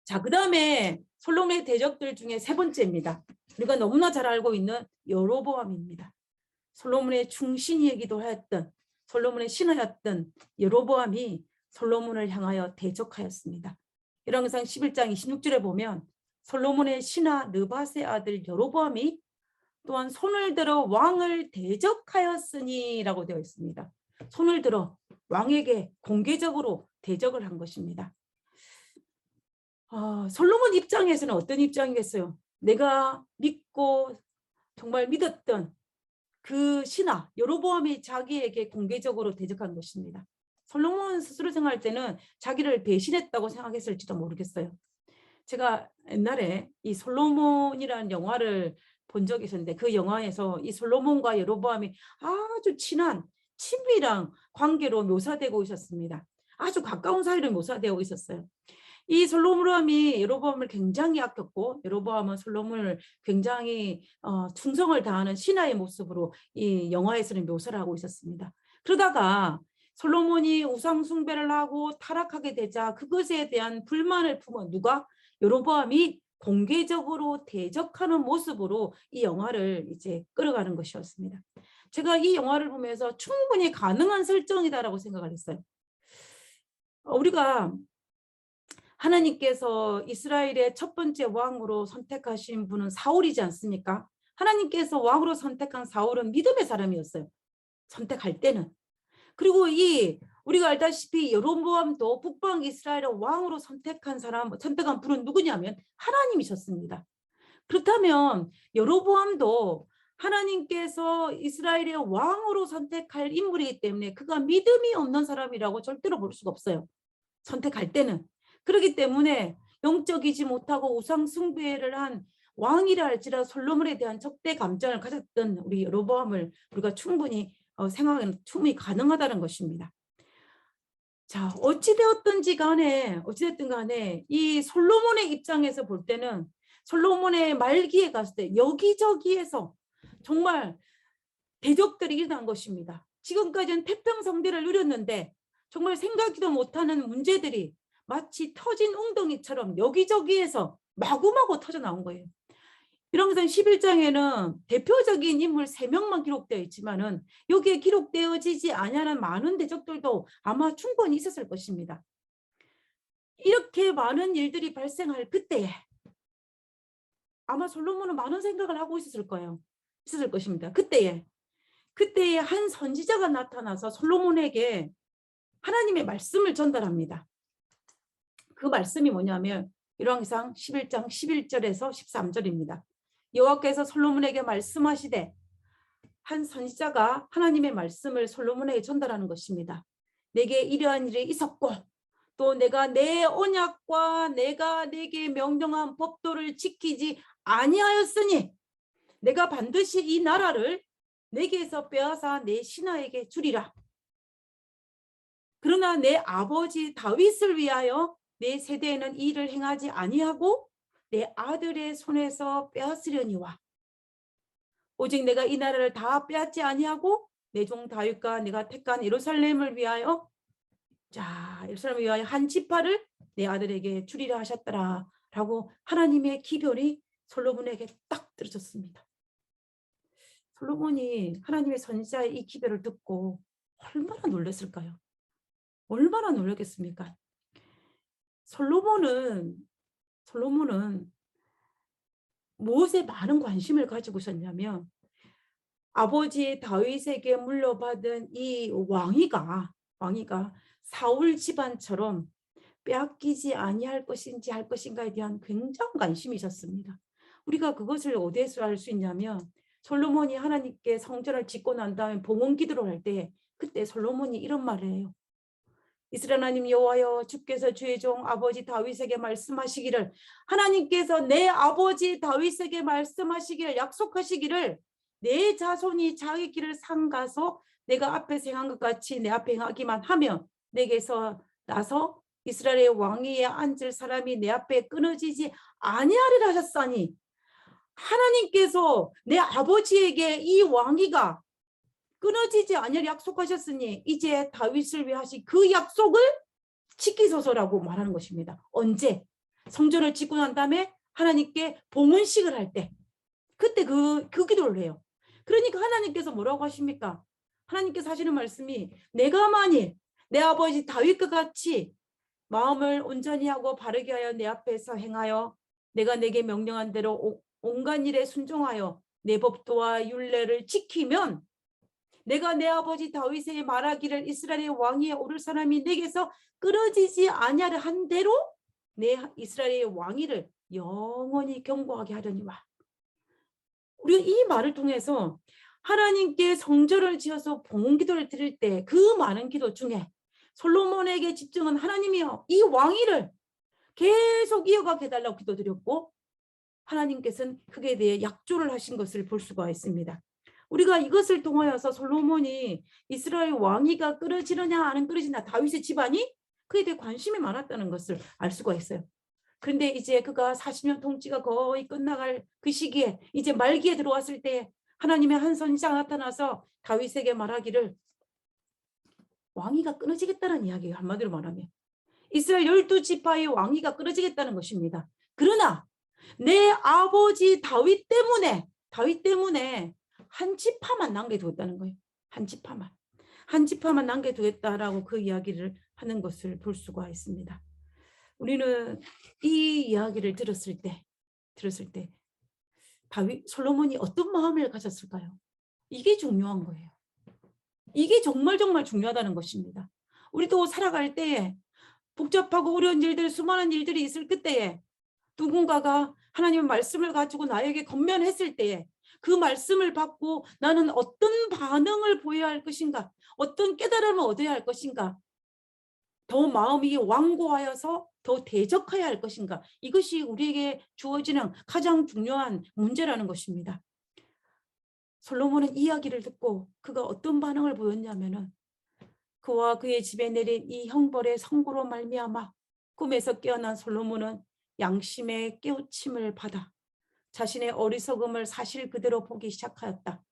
자, 그 다음에 솔로몬의 대적들 중에 세 번째입니다. 우리가 너무나 잘 알고 있는 여로보암입니다. 솔로몬의 충신이기도 했던, 솔로몬의 신하였던 여로보암이 솔로몬을 향하여 대적하였습니다. 열왕기상 11장 26절에 보면 솔로몬의 신하 느밧의 아들 여로보암이 또한 손을 들어 왕을 대적하였으니 라고 되어 있습니다. 손을 들어 왕에게 공개적으로 대적을 한 것입니다. 솔로몬 입장에서는 어떤 입장이겠어요? 내가 믿고 정말 믿었던 그 신하 여로보암이 자기에게 공개적으로 대적한 것입니다. 솔로몬 스스로 생각할 때는 자기를 배신했다고 생각했을지도 모르겠어요. 제가 옛날에 이 솔로몬이라는 영화를 본 적이 있었는데, 그 영화에서 이 솔로몬과 여로보암이 아주 친한 친밀한 관계로 묘사되고 있었습니다. 아주 가까운 사이로 묘사되고 있었어요. 이 솔로몬이 여로보암을 굉장히 아꼈고, 여로보암은 솔로몬을 굉장히 충성을 다하는 신하의 모습으로 이 영화에서는 묘사를 하고 있었습니다. 그러다가 솔로몬이 우상 숭배를 하고 타락하게 되자 그것에 대한 불만을 품은 누가? 여로보암이 공개적으로 대적하는 모습으로 이 영화를 이제 끌어가는 것이었습니다. 제가 이 영화를 보면서 충분히 가능한 설정이다라고 생각을 했어요. 우리가 하나님께서 이스라엘의 첫 번째 왕으로 선택하신 분은 사울이지 않습니까? 하나님께서 왕으로 선택한 사울은 믿음의 사람이었어요. 선택할 때는. 그리고 우리가 알다시피 여로보암도 북방 이스라엘의 왕으로 선택한 분은 누구냐면 하나님이셨습니다. 그렇다면 여로보암도 하나님께서 이스라엘의 왕으로 선택할 인물이기 때문에 그가 믿음이 없는 사람이라고 절대로 볼 수가 없어요. 선택할 때는. 그렇기 때문에 영적이지 못하고 우상 숭배를 한 왕이라 할지라도 솔로몬에 대한 적대 감정을 가졌던 우리 여로보암을 우리가 충분히 생각하기는 충분히 가능하다는 것입니다. 자, 어찌됐든 간에 이 솔로몬의 입장에서 볼 때는 솔로몬의 말기에 갔을 때 여기저기에서 정말 대적들이 일어난 것입니다. 지금까지는 태평성대를 누렸는데 정말 생각지도 못하는 문제들이 마치 터진 웅덩이처럼 여기저기에서 마구마구 터져 나온 거예요. 열왕기상 11장에는 대표적인 인물 3명만 기록되어 있지만은 여기에 기록되어지지 아니하는 많은 대적들도 아마 충분히 있었을 것입니다. 이렇게 많은 일들이 발생할 그때에 아마 솔로몬은 많은 생각을 하고 있었을 것입니다. 그때에 한 선지자가 나타나서 솔로몬에게 하나님의 말씀을 전달합니다. 그 말씀이 뭐냐면 열왕기상 11장 11절에서 13절입니다. 여호와께서 솔로몬에게 말씀하시되, 한 선지자가 하나님의 말씀을 솔로몬에게 전달하는 것입니다. 내게 이러한 일이 있었고 또 내가 내 언약과 내가 내게 명령한 법도를 지키지 아니하였으니 내가 반드시 이 나라를 내게서 빼앗아 내 신하에게 주리라. 그러나 내 아버지 다윗을 위하여 내 세대에는 이 일을 행하지 아니하고 내 아들의 손에서 빼앗으려니와 오직 내가 이 나라를 다 빼앗지 아니하고 내 종 다윗과 내가 택한 예루살렘을 위하여 예루살렘을 위하여 한 지파를 내 아들에게 주리라 하셨더라 라고 하나님의 기별이 솔로몬에게 딱 들어졌습니다. 솔로몬이 하나님의 선지자의 이 기별을 듣고 얼마나 놀랐을까요? 얼마나 놀랐겠습니까? 솔로몬은 무엇에 많은 관심을 가지고 있었냐면 아버지 다윗에게 물려받은 이 왕위가 사울 집안처럼 빼앗기지 아니할 것인지 할 것인가에 대한 굉장한 관심이 있었습니다. 우리가 그것을 어디에서 알 수 있냐면 솔로몬이 하나님께 성전을 짓고 난 다음에 봉헌 기도를 할 때 그때 솔로몬이 이런 말을 해요. 이스라엘 하나님 여호와여, 주께서 주의 종 아버지 다윗에게 말씀하시기를, 하나님께서 내 아버지 다윗에게 말씀하시기를 약속하시기를 내 자손이 자기 길을 삼가서 내가 앞에서 행한 것 같이 내 앞에 행하기만 하면 내게서 나서 이스라엘의 왕위에 앉을 사람이 내 앞에 끊어지지 아니하리라 하셨사니, 하나님께서 내 아버지에게 이 왕위가 끊어지지 아니하리라 약속하셨으니 이제 다윗을 위해 하신 그 약속을 지키소서라고 말하는 것입니다. 언제? 성전을 짓고 난 다음에 하나님께 봉헌식을 할 때, 그때 그 기도를 해요. 그러니까 하나님께서 뭐라고 하십니까? 하나님께서 하시는 말씀이, 내가 만일 내 아버지 다윗과 같이 마음을 온전히 하고 바르게 하여 내 앞에서 행하여 내가 내게 명령한 대로 온갖 일에 순종하여 내 법도와 율례를 지키면 내가 내 아버지 다윗의 말하기를 이스라엘의 왕위에 오를 사람이 내게서 끊어지지 아니하려 한 대로 내 이스라엘의 왕위를 영원히 경고하게 하려니와. 우리가 이 말을 통해서 하나님께 성전을 지어서 봉헌기도를 드릴 때 그 많은 기도 중에 솔로몬에게 집중한 하나님이여 이 왕위를 계속 이어가게 해달라고 기도드렸고, 하나님께서는 그에 대해 약조를 하신 것을 볼 수가 있습니다. 우리가 이것을 통하여서 솔로몬이 이스라엘 왕위가 끊어지느냐 안 끊어지냐, 다윗의 집안이 그에 대해 관심이 많았다는 것을 알 수가 있어요. 그런데 이제 그가 40년 통치가 거의 끝나갈 그 시기에 이제 말기에 들어왔을 때 하나님의 한 선지자가 나타나서 다윗에게 말하기를 왕위가 끊어지겠다는 이야기예요. 한마디로 말하면 이스라엘 12지파의 왕위가 끊어지겠다는 것입니다. 그러나 내 아버지 다윗 때문에 한 지파만 남겨두었다는 거예요. 한 지파만 남겨두겠다라고 그 이야기를 하는 것을 볼 수가 있습니다. 우리는 이 이야기를 들었을 때 다윗 솔로몬이 어떤 마음을 가졌을까요? 이게 중요한 거예요. 이게 정말 중요하다는 것입니다. 우리도 살아갈 때 복잡하고 어려운 일들, 수많은 일들이 있을 그때에 누군가가 하나님의 말씀을 가지고 나에게 건면했을 때에 그 말씀을 받고 나는 어떤 반응을 보여야 할 것인가, 어떤 깨달음을 얻어야 할 것인가, 더 마음이 완고하여서 더 대적해야 할 것인가, 이것이 우리에게 주어지는 가장 중요한 문제라는 것입니다. 솔로몬은 이야기를 듣고 그가 어떤 반응을 보였냐면은 그와 그의 집에 내린 이 형벌의 선고로 말미암아 꿈에서 깨어난 솔로몬은 양심의 깨우침을 받아 자신의 어리석음을 사실 그대로 보기 시작하였다.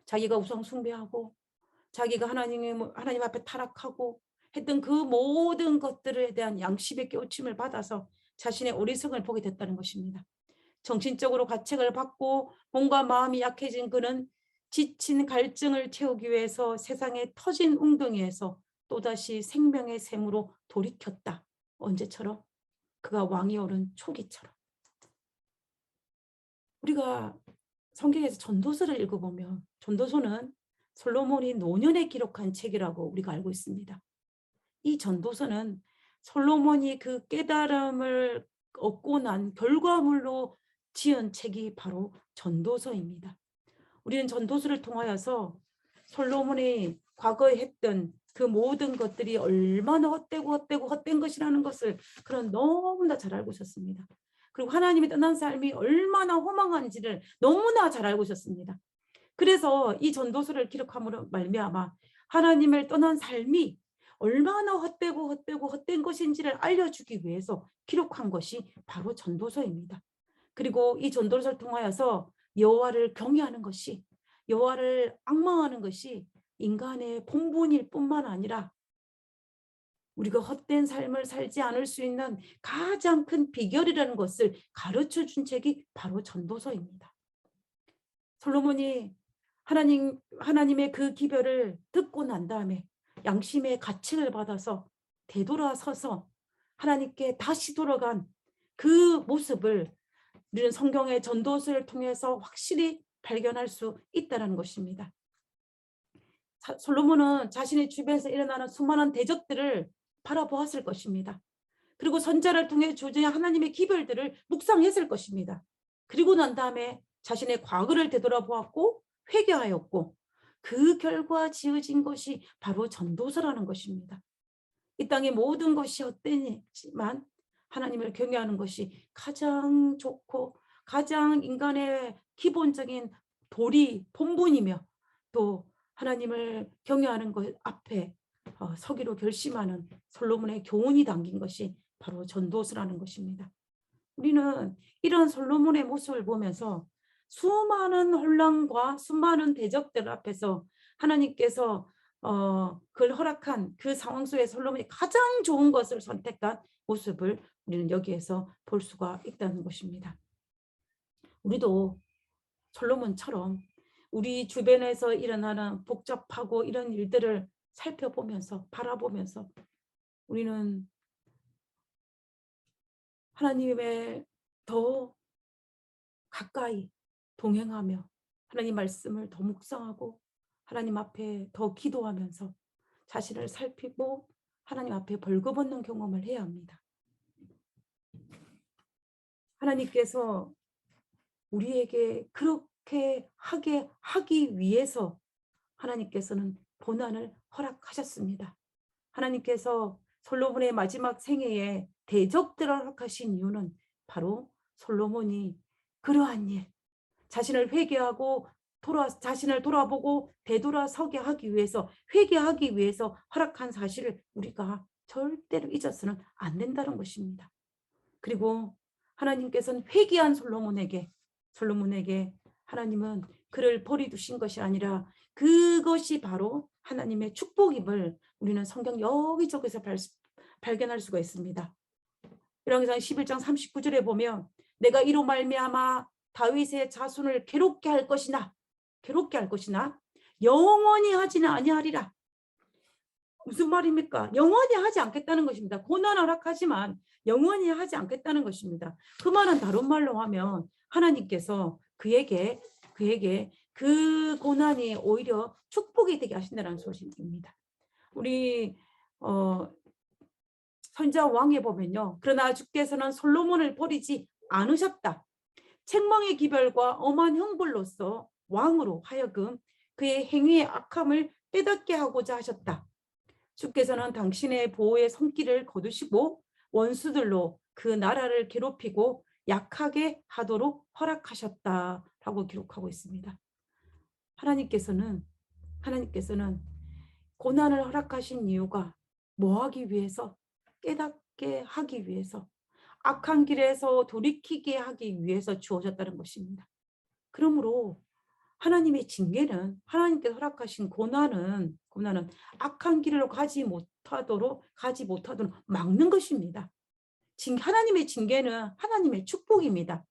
자기가 우상 숭배하고 자기가 하나님 앞에 타락하고 했던 그 모든 것들에 대한 양심의 깨우침을 받아서 자신의 어리석음을 보게 됐다는 것입니다. 정신적으로 가책을 받고 몸과 마음이 약해진 그는 지친 갈증을 채우기 위해서 세상에 터진 웅덩이에서 또다시 생명의 샘으로 돌이켰다. 언제처럼? 그가 왕이 오른 초기처럼. 우리가 성경에서 전도서를 읽어보면 전도서는 솔로몬이 노년에 기록한 책이라고 우리가 알고 있습니다. 이 전도서는 솔로몬이 그 깨달음을 얻고 난 결과물로 지은 책이 바로 전도서입니다. 우리는 전도서를 통하여서 솔로몬이 과거에 했던 그 모든 것들이 얼마나 헛된 것이라는 것을 그는 너무나 잘 알고 있었습니다. 그리고 하나님이 떠난 삶이 얼마나 허망한지를 너무나 잘 알고 있었습니다. 그래서 이 전도서를 기록함으로 말미암아 하나님을 떠난 삶이 얼마나 헛된 것인지를 알려주기 위해서 기록한 것이 바로 전도서입니다. 그리고 이 전도서를 통하여서 여호와를 경외하는 것이, 여호와를 앙망하는 것이 인간의 본분일 뿐만 아니라 우리가 헛된 삶을 살지 않을 수 있는 가장 큰 비결이라는 것을 가르쳐 준 책이 바로 전도서입니다. 솔로몬이 하나님의 그 기별을 듣고 난 다음에 양심의 가책을 받아서 되돌아서서 하나님께 다시 돌아간 그 모습을 우리는 성경의 전도서를 통해서 확실히 발견할 수 있다는 것입니다. 솔로몬은 자신의 주변에서 일어나는 수많은 대적들을 바라보았을 것입니다. 그리고 선자를 통해 주어진 하나님의 기별들을 묵상했을 것입니다. 그리고 난 다음에 자신의 과거를 되돌아보았고 회개하였고 그 결과 지어진 것이 바로 전도서라는 것입니다. 이 땅의 모든 것이 헛되지만 하나님을 경외하는 것이 가장 좋고 가장 인간의 기본적인 도리 본분이며 또 하나님을 경외하는 것 앞에 서기로 결심하는 솔로몬의 교훈이 담긴 것이 바로 전도서라는 것입니다. 우리는 이런 솔로몬의 모습을 보면서 수많은 혼란과 수많은 대적들 앞에서 하나님께서 그걸 허락한 그 상황 속에 솔로몬이 가장 좋은 것을 선택한 모습을 우리는 여기에서 볼 수가 있다는 것입니다. 우리도 솔로몬처럼 우리 주변에서 일어나는 복잡하고 이런 일들을 살펴보면서 바라보면서 우리는 하나님의 더 가까이 동행하며 하나님 말씀을 더 묵상하고 하나님 앞에 더 기도하면서 자신을 살피고 하나님 앞에 벌거벗는 경험을 해야 합니다. 하나님께서 우리에게 그렇게 하기 위해서 하나님께서는 고난을 허락하셨습니다. 하나님께서 솔로몬의 마지막 생애에 대적들을 허락하신 이유는 바로 솔로몬이 그러한 일, 자신을 회개하고 자신을 돌아보고 되돌아서게 하기 위해서, 회개하기 위해서 허락한 사실을 우리가 절대로 잊어서는 안 된다는 것입니다. 그리고 하나님께서는 회개한 솔로몬에게 하나님은 그를 버려두신 것이 아니라 그것이 바로 하나님의 축복임을 우리는 성경 여기저기서 발견할 수가 있습니다. 열왕기상 11장 39절에 보면 내가 이로 말미암아 다윗의 자손을 괴롭게 할 것이나 영원히 하지는 아니하리라. 무슨 말입니까? 영원히 하지 않겠다는 것입니다. 고난을 허락하지만 영원히 하지 않겠다는 것입니다. 그 말은 다른 말로 하면 하나님께서 그에게 그 고난이 오히려 축복이 되게 하신다는 소식입니다. 우리 선지자 왕에 보면요. 그러나 주께서는 솔로몬을 버리지 않으셨다. 책망의 기별과 엄한 형벌로서 왕으로 하여금 그의 행위의 악함을 빼닫게 하고자 하셨다. 주께서는 당신의 보호의 손길을 거두시고 원수들로 그 나라를 괴롭히고 약하게 하도록 허락하셨다라고 기록하고 있습니다. 하나님께서는 고난을 허락하신 이유가 뭐 하기 위해서? 깨닫게 하기 위해서, 악한 길에서 돌이키게 하기 위해서 주어졌다는 것입니다. 그러므로 하나님의 징계는, 하나님께서 허락하신 고난은 악한 길로 가지 못하도록 막는 것입니다. 하나님의 징계는 하나님의 축복입니다.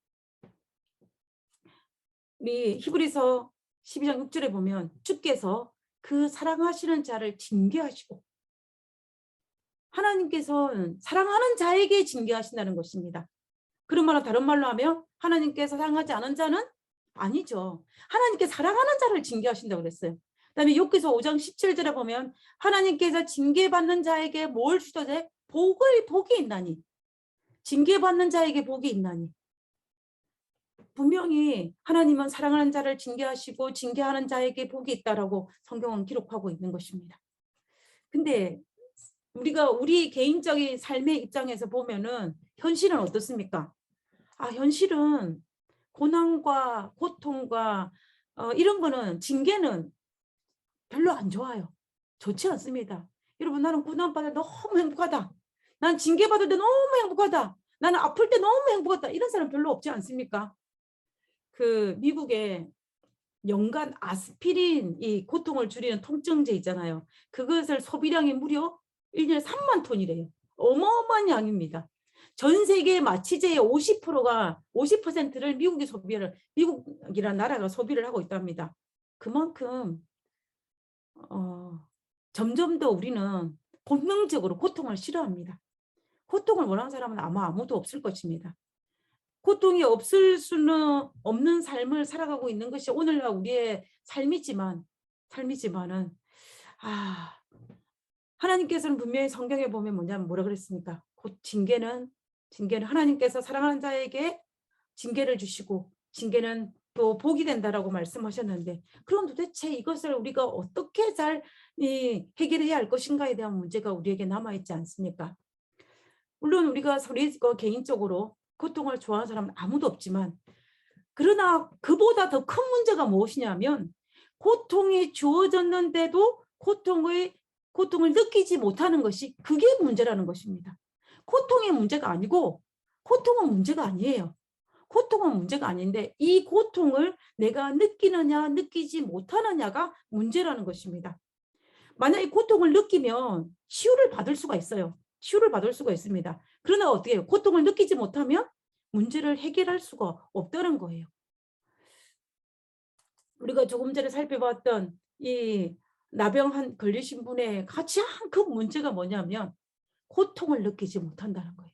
우리 히브리서 12장 6절에 보면 주께서 그 사랑하시는 자를 징계하시고, 하나님께서는 사랑하는 자에게 징계하신다는 것입니다. 그런 말은 다른 말로 하면 하나님께서 사랑하지 않은 자는 아니죠. 하나님께 사랑하는 자를 징계하신다고 그랬어요. 그다음에 욥기서 5장 17절에 보면 하나님께서 징계받는 자에게 뭘 주셔서 복이 있나니, 징계받는 자에게 복이 있나니. 분명히 하나님은 사랑하는 자를 징계하시고 징계하는 자에게 복이 있다라고 성경은 기록하고 있는 것입니다. 근데 우리가 우리 개인적인 삶의 입장에서 보면은 현실은 어떻습니까? 현실은 고난과 고통과 이런 거는, 징계는 별로 안 좋아요. 좋지 않습니다. 여러분, 나는 고난받을 때 너무 행복하다. 난 징계받을 때 너무 행복하다. 나는 아플 때 너무 행복하다. 이런 사람 별로 없지 않습니까? 그 미국에 연간 아스피린, 이 고통을 줄이는 통증제 있잖아요. 그것을 소비량이 무려 1년에 3만 톤이래요. 어마어마한 양입니다. 전 세계 마취제의 50%를 미국이라는 나라가 소비를 하고 있답니다. 그만큼 점점 더 우리는 본능적으로 고통을 싫어합니다. 고통을 원하는 사람은 아마 아무도 없을 것입니다. 고통이 없을 수는 없는 삶을 살아가고 있는 것이 오늘날 우리의 삶이지만은 하나님께서는 분명히 성경에 보면 뭐라 그랬습니까? 곧 징계는 하나님께서 사랑하는 자에게 징계를 주시고 징계는 또 복이 된다라고 말씀하셨는데, 그럼 도대체 이것을 우리가 어떻게 잘 해결해야 할 것인가에 대한 문제가 우리에게 남아있지 않습니까? 물론 우리가 개인적으로 고통을 좋아하는 사람은 아무도 없지만 그러나 그보다 더 큰 문제가 무엇이냐면 고통이 주어졌는데도 고통을 느끼지 못하는 것이 그게 문제라는 것입니다. 고통이 문제가 아니고 고통은 문제가 아니에요. 고통은 문제가 아닌데 이 고통을 내가 느끼느냐 느끼지 못하느냐가 문제라는 것입니다. 만약 이 고통을 느끼면 치유를 받을 수가 있어요. 치유를 받을 수가 있습니다. 그러나 어떻게 해요? 고통을 느끼지 못하면 문제를 해결할 수가 없다는 거예요. 우리가 조금 전에 살펴봤던 이 나병 걸리신 분의 가장 큰 문제가 뭐냐면 고통을 느끼지 못한다는 거예요.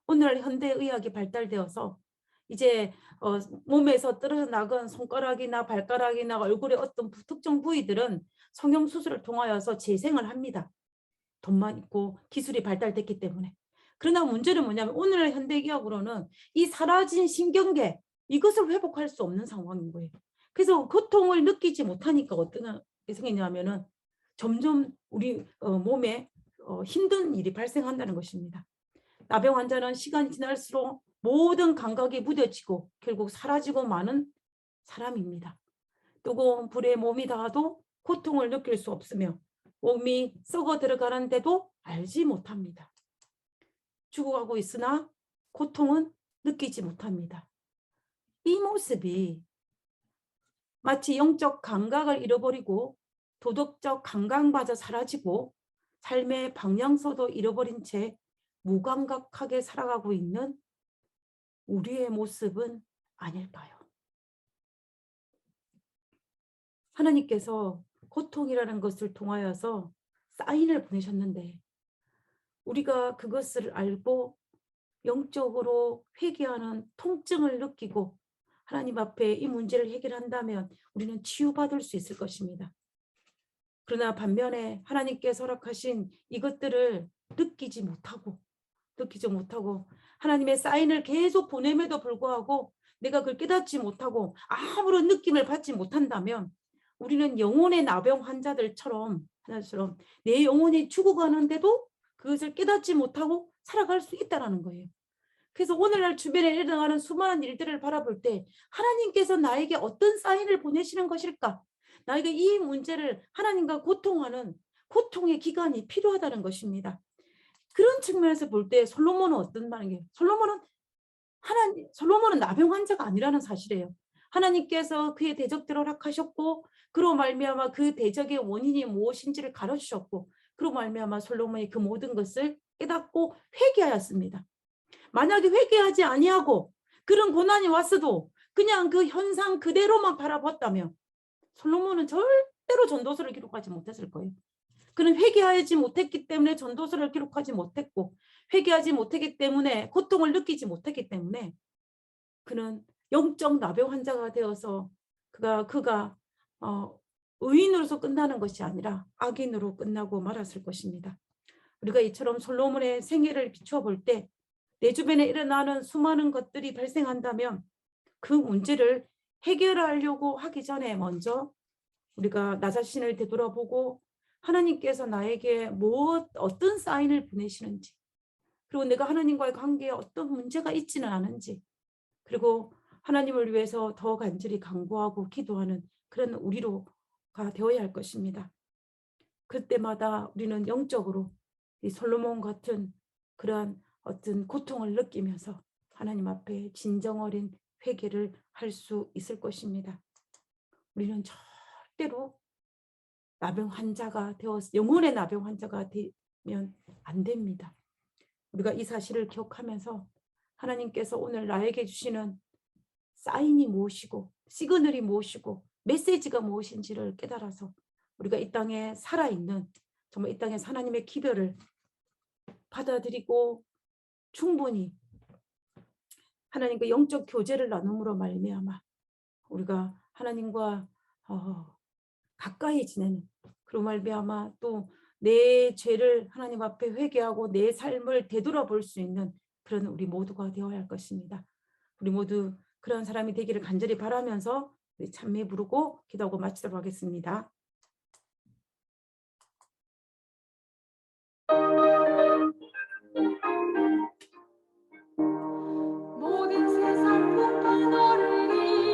오늘날 현대의학이 발달되어서 이제 몸에서 떨어져 나간 손가락이나 발가락이나 얼굴의 어떤 특정 부위들은 성형수술을 통하여서 재생을 합니다. 돈만 있고 기술이 발달됐기 때문에. 그러나 문제는 뭐냐면 오늘날 현대의학으로는 이 사라진 신경계 이것을 회복할 수 없는 상황인 거예요. 그래서 고통을 느끼지 못하니까 어떤 게 생기냐면은 점점 우리 몸에 힘든 일이 발생한다는 것입니다. 나병 환자는 시간이 지날수록 모든 감각이 무뎌지고 결국 사라지고 마는 사람입니다. 뜨거운 불에 몸이 닿아도 고통을 느낄 수 없으며 몸이 썩어 들어가는데도 알지 못합니다. 죽어가고 있으나 고통은 느끼지 못합니다. 이 모습이 마치 영적 감각을 잃어버리고 도덕적 감각마저 사라지고 삶의 방향성도 잃어버린 채 무감각하게 살아가고 있는 우리의 모습은 아닐까요? 하나님께서 고통이라는 것을 통하여서 사인을 보내셨는데 우리가 그것을 알고 영적으로 회개하는 통증을 느끼고 하나님 앞에 이 문제를 해결한다면 우리는 치유받을 수 있을 것입니다. 그러나 반면에 하나님께서 허락하신 이것들을 느끼지 못하고 하나님의 사인을 계속 보냄에도 불구하고 내가 그걸 깨닫지 못하고 아무런 느낌을 받지 못한다면 우리는 영혼의 나병 환자들처럼 내 영혼이 죽어가는데도 그것을 깨닫지 못하고 살아갈 수 있다는 거예요. 그래서 오늘날 주변에 일어나는 수많은 일들을 바라볼 때 하나님께서 나에게 어떤 사인을 보내시는 것일까? 나에게 이 문제를 하나님과 고통하는 고통의 기간이 필요하다는 것입니다. 그런 측면에서 볼 때 솔로몬은 어떤 말이에요? 솔로몬은 나병 환자가 아니라는 사실이에요. 하나님께서 그의 대적들을 허락하셨고 그로 말미암아 그 대적의 원인이 무엇인지를 가르치셨고 그로 말미암아 솔로몬이 그 모든 것을 깨닫고 회개하였습니다. 만약에 회개하지 아니하고 그런 고난이 왔어도 그냥 그 현상 그대로만 바라봤다면 솔로몬은 절대로 전도서를 기록하지 못했을 거예요. 그는 회개하지 못했기 때문에 전도서를 기록하지 못했고 회개하지 못했기 때문에 고통을 느끼지 못했기 때문에 그는 영적 나병 환자가 되어서 그가 의인으로서 끝나는 것이 아니라 악인으로 끝나고 말았을 것입니다. 우리가 이처럼 솔로몬의 생애를 비추어 볼 때 내 주변에 일어나는 수많은 것들이 발생한다면 그 문제를 해결하려고 하기 전에 먼저 우리가 나 자신을 되돌아보고 하나님께서 나에게 어떤 사인을 보내시는지 그리고 내가 하나님과의 관계에 어떤 문제가 있지는 않은지 그리고 하나님을 위해서 더 간절히 간구하고 기도하는 그런 우리로가 되어야 할 것입니다. 그때마다 우리는 영적으로 이 솔로몬 같은 그러한 어떤 고통을 느끼면서 하나님 앞에 진정 어린 회개를 할 수 있을 것입니다. 우리는 절대로 영혼의 나병 환자가 되면 안 됩니다. 우리가 이 사실을 기억하면서 하나님께서 오늘 나에게 주시는 사인이 무엇이고 시그널이 무엇이고 메시지가 무엇인지를 깨달아서 우리가 이 땅에 살아있는 정말 이 땅에 하나님의 기별을 받아들이고 충분히 하나님과 영적 교제를 나눔으로 말미암아 우리가 하나님과 가까이 지내는 그런 말미암아 또 내 죄를 하나님 앞에 회개하고 내 삶을 되돌아볼 수 있는 그런 우리 모두가 되어야 할 것입니다. 우리 모두 그런 사람이 되기를 간절히 바라면서 우리 찬미 부르고 기도하고 마치도록 하겠습니다. 모든 세상 풍파 너를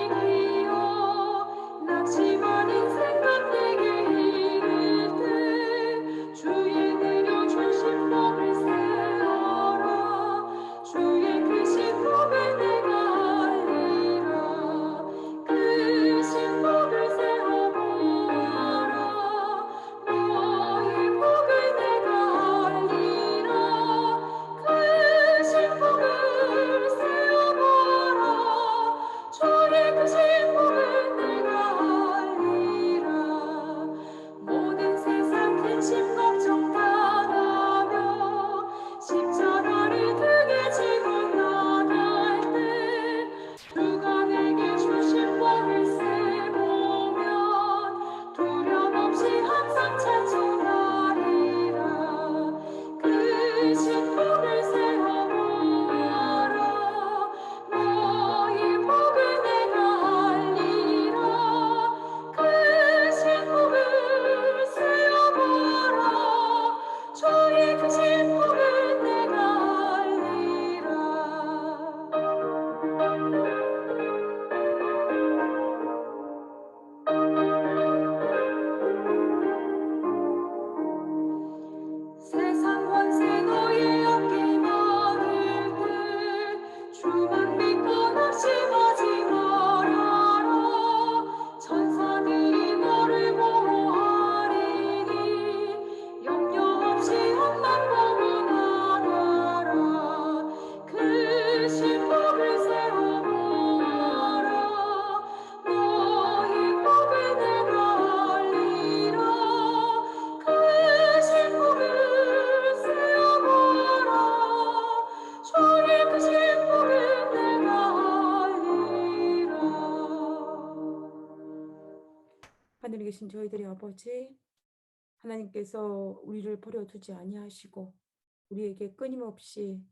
거룩하신 저희들의 아버지, 하나님께서 우리를 버려두지 아니하시고 우리에게 끊임없이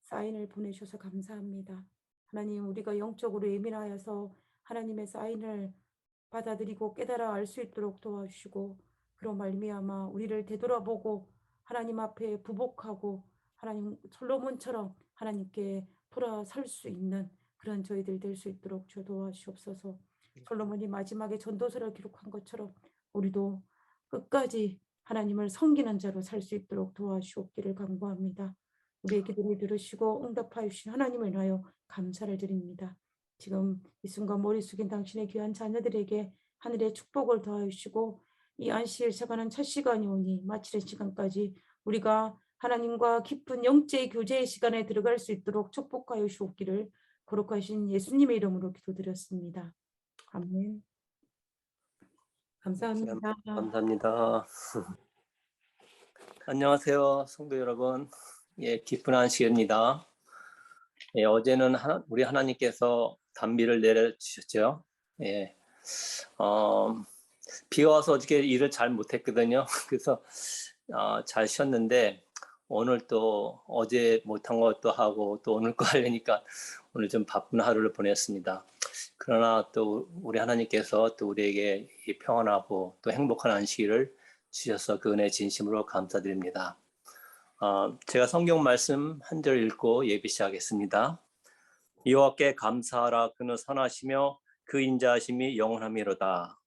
사인을 보내셔서 감사합니다. 하나님, 우리가 영적으로 예민하여서 하나님의 사인을 받아들이고 깨달아 알 수 있도록 도와주시고, 그런 말미암아 우리를 되돌아보고 하나님 앞에 부복하고 하나님 솔로몬처럼 하나님께 돌아설 수 있는 그런 저희들 될 수 있도록 주 도와주옵소서. 솔로몬이 마지막에 전도서를 기록한 것처럼 우리도 끝까지 하나님을 섬기는 자로 살 수 있도록 도와주옵기를 간구합니다. 우리의 기도를 들으시고 응답하여 주신 하나님을 인하여 감사를 드립니다. 지금 이 순간 머리 숙인 당신의 귀한 자녀들에게 하늘의 축복을 더하여 주시고, 이 안식일 시작하는 첫 시간이 오니 마치는 시간까지 우리가 하나님과 깊은 영적 교제의 시간에 들어갈 수 있도록 축복하여 주옵기를 거룩하신 예수님의 이름으로 기도드렸습니다. 아멘. 감사합니다. 감사합니다. 안녕하세요, 성도 여러분. 기쁜 안식일입니다. 어제는 우리 하나님께서 단비를 내려주셨죠. 비가 와서 어저께 일을 잘 못했거든요. 그래서 잘 쉬었는데, 오늘 또 어제 못한 것도 하고 또 오늘 거 하려니까 오늘 좀 바쁜 하루를 보냈습니다. 그러나 또 우리 하나님께서 또 우리에게 이 평안하고 또 행복한 안식일을 주셔서 그 은혜 진심으로 감사드립니다. 제가 성경 말씀 한 절 읽고 예배 시작하겠습니다. 여호와께 감사하라. 그는 선하시며 그 인자하심이 영원함이로다.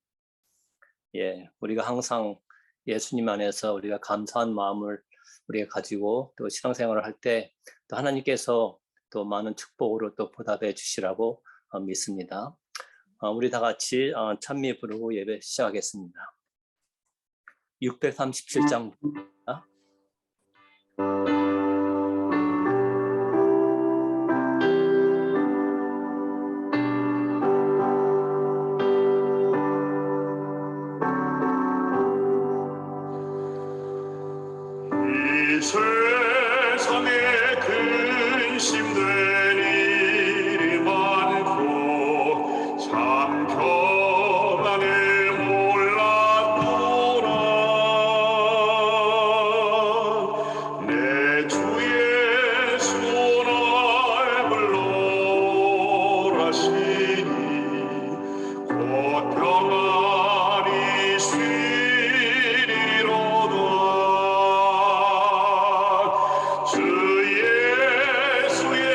우리가 항상 예수님 안에서 우리가 감사한 마음을 우리가 가지고 또 신앙생활을 할 때 또 하나님께서 또 많은 축복으로 또 보답해 주시라고 믿습니다. 우리 다 같이 찬미 부르고 예배 시작하겠습니다. 637장. 이 세상에 근심된 일이 많고 참 평안을 몰랐구나. 내 주 예수 날 불러라시니 곧 평안이 쉬리로다. 주 예수의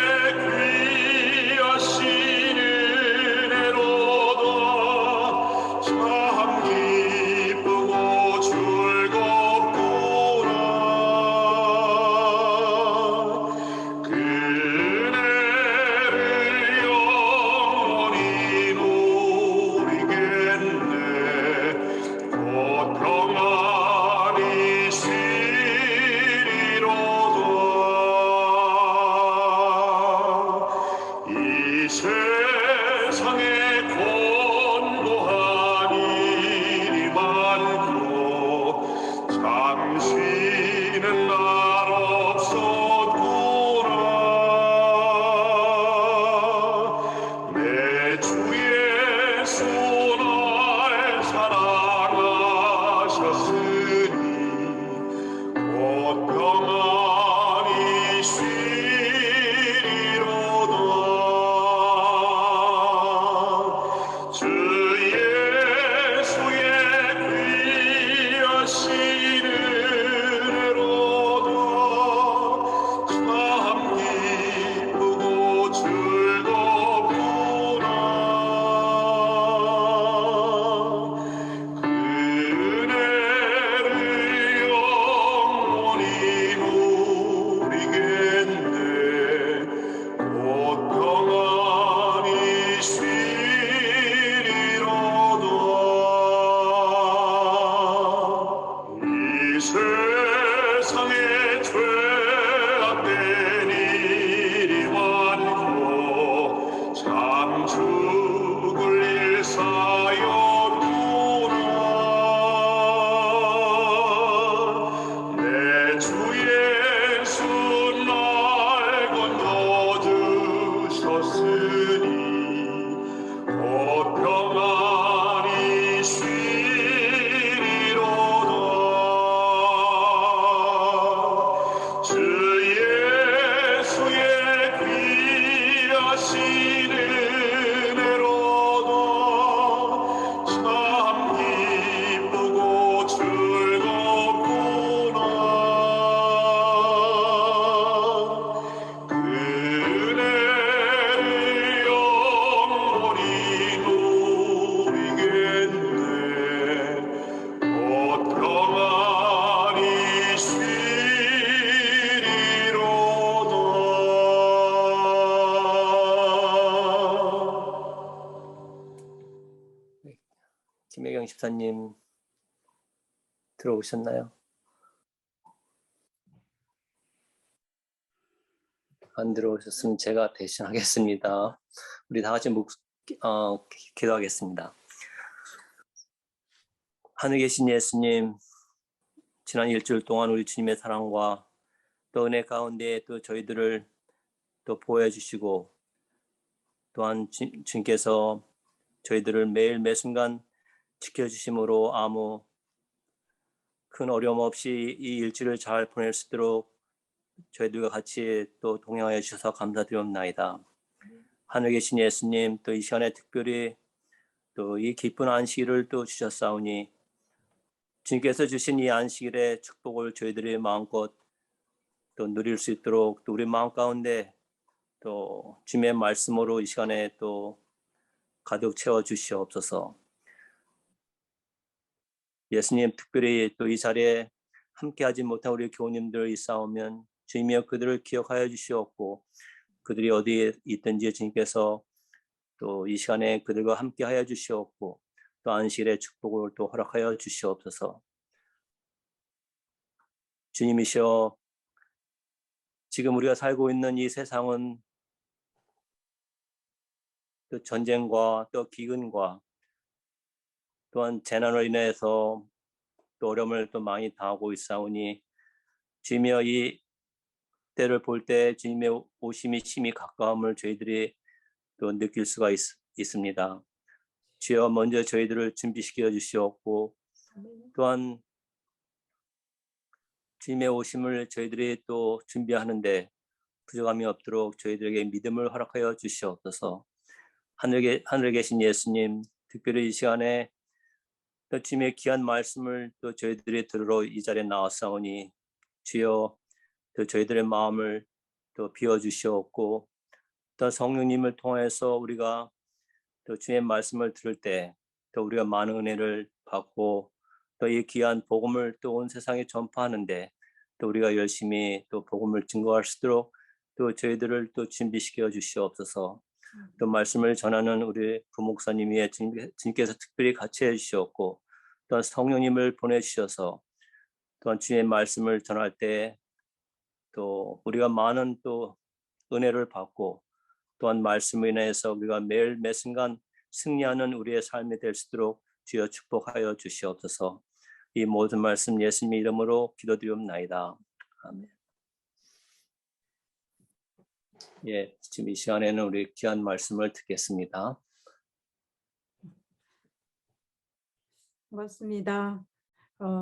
주 예수의 귀하신 은혜로도 참 기쁘고 즐겁구나. 그 은혜를 영원히 누리겠네. 곧 평안히 쉬리로다. 김혜경 집사님 들어오셨나요? 안 들어오셨으면 제가 대신하겠습니다. 우리 다 같이 기도하겠습니다. 하늘에 계신 예수님, 지난 일주일 동안 우리 주님의 사랑과 또 은혜 가운데 또 저희들을 또 보호해 주시고 또한 주님께서 저희들을 매일 매순간 지켜주심으로 아무 큰 어려움 없이 이 일주일을 잘 보낼 수 있도록 저희들과 같이 또 동행하여 주셔서 감사드리옵나이다. 하늘에 계신 예수님, 또 이 시간에 특별히 또 이 기쁜 안식일을 또 주셨사오니 주님께서 주신 이 안식일의 축복을 저희들이 마음껏 또 누릴 수 있도록 또 우리 마음 가운데 또 주님의 말씀으로 이 시간에 또 가득 채워 주시옵소서. 예수님, 특별히 또 이 자리에 함께하지 못한 우리 교우님들 있사오면 주님이여 그들을 기억하여 주시옵고 그들이 어디에 있든지 주님께서 또 이 시간에 그들과 함께하여 주시옵고 또 안식일의 축복을 또 허락하여 주시옵소서. 주님이시여, 지금 우리가 살고 있는 이 세상은 또 전쟁과 또 기근과 또한 재난으로 인해서 또 어려움을 또 많이 당하고 있사오니 주님이여 이 때를 볼 때 주님의 오심이 심히 가까움을 저희들이 또 느낄 수가 있습니다. 주여 먼저 저희들을 준비시켜 주시옵고 또한 주님의 오심을 저희들이 또 준비하는데 부족함이 없도록 저희들에게 믿음을 허락하여 주시옵소서. 하늘에 계신 예수님, 특별히 이 시간에 또 주님의 귀한 말씀을 또 저희들이 들으러 이 자리에 나왔사오니 주여 또 저희들의 마음을 또 비워주시옵고 또 성령님을 통해서 우리가 또 주의 말씀을 들을 때 또 우리가 많은 은혜를 받고 또 이 귀한 복음을 또 온 세상에 전파하는데 또 우리가 열심히 또 복음을 증거할 수 있도록 또 저희들을 또 준비시켜 주시옵소서. 또 말씀을 전하는 우리 부목사님 위에 주님께서 특별히 같이 해주시옵고 또한 성령님을 보내주셔서 또한 주의 말씀을 전할 때 또 우리가 많은 또 은혜를 받고 또한 말씀을 인해서 우리가 매일 매순간 승리하는 우리의 삶이 될 수 있도록 주여 축복하여 주시옵소서. 이 모든 말씀 예수님의 이름으로 기도드리옵나이다. 아멘. 예, 지금 이 시간에는 우리 귀한 말씀을 듣겠습니다. 반갑습니다.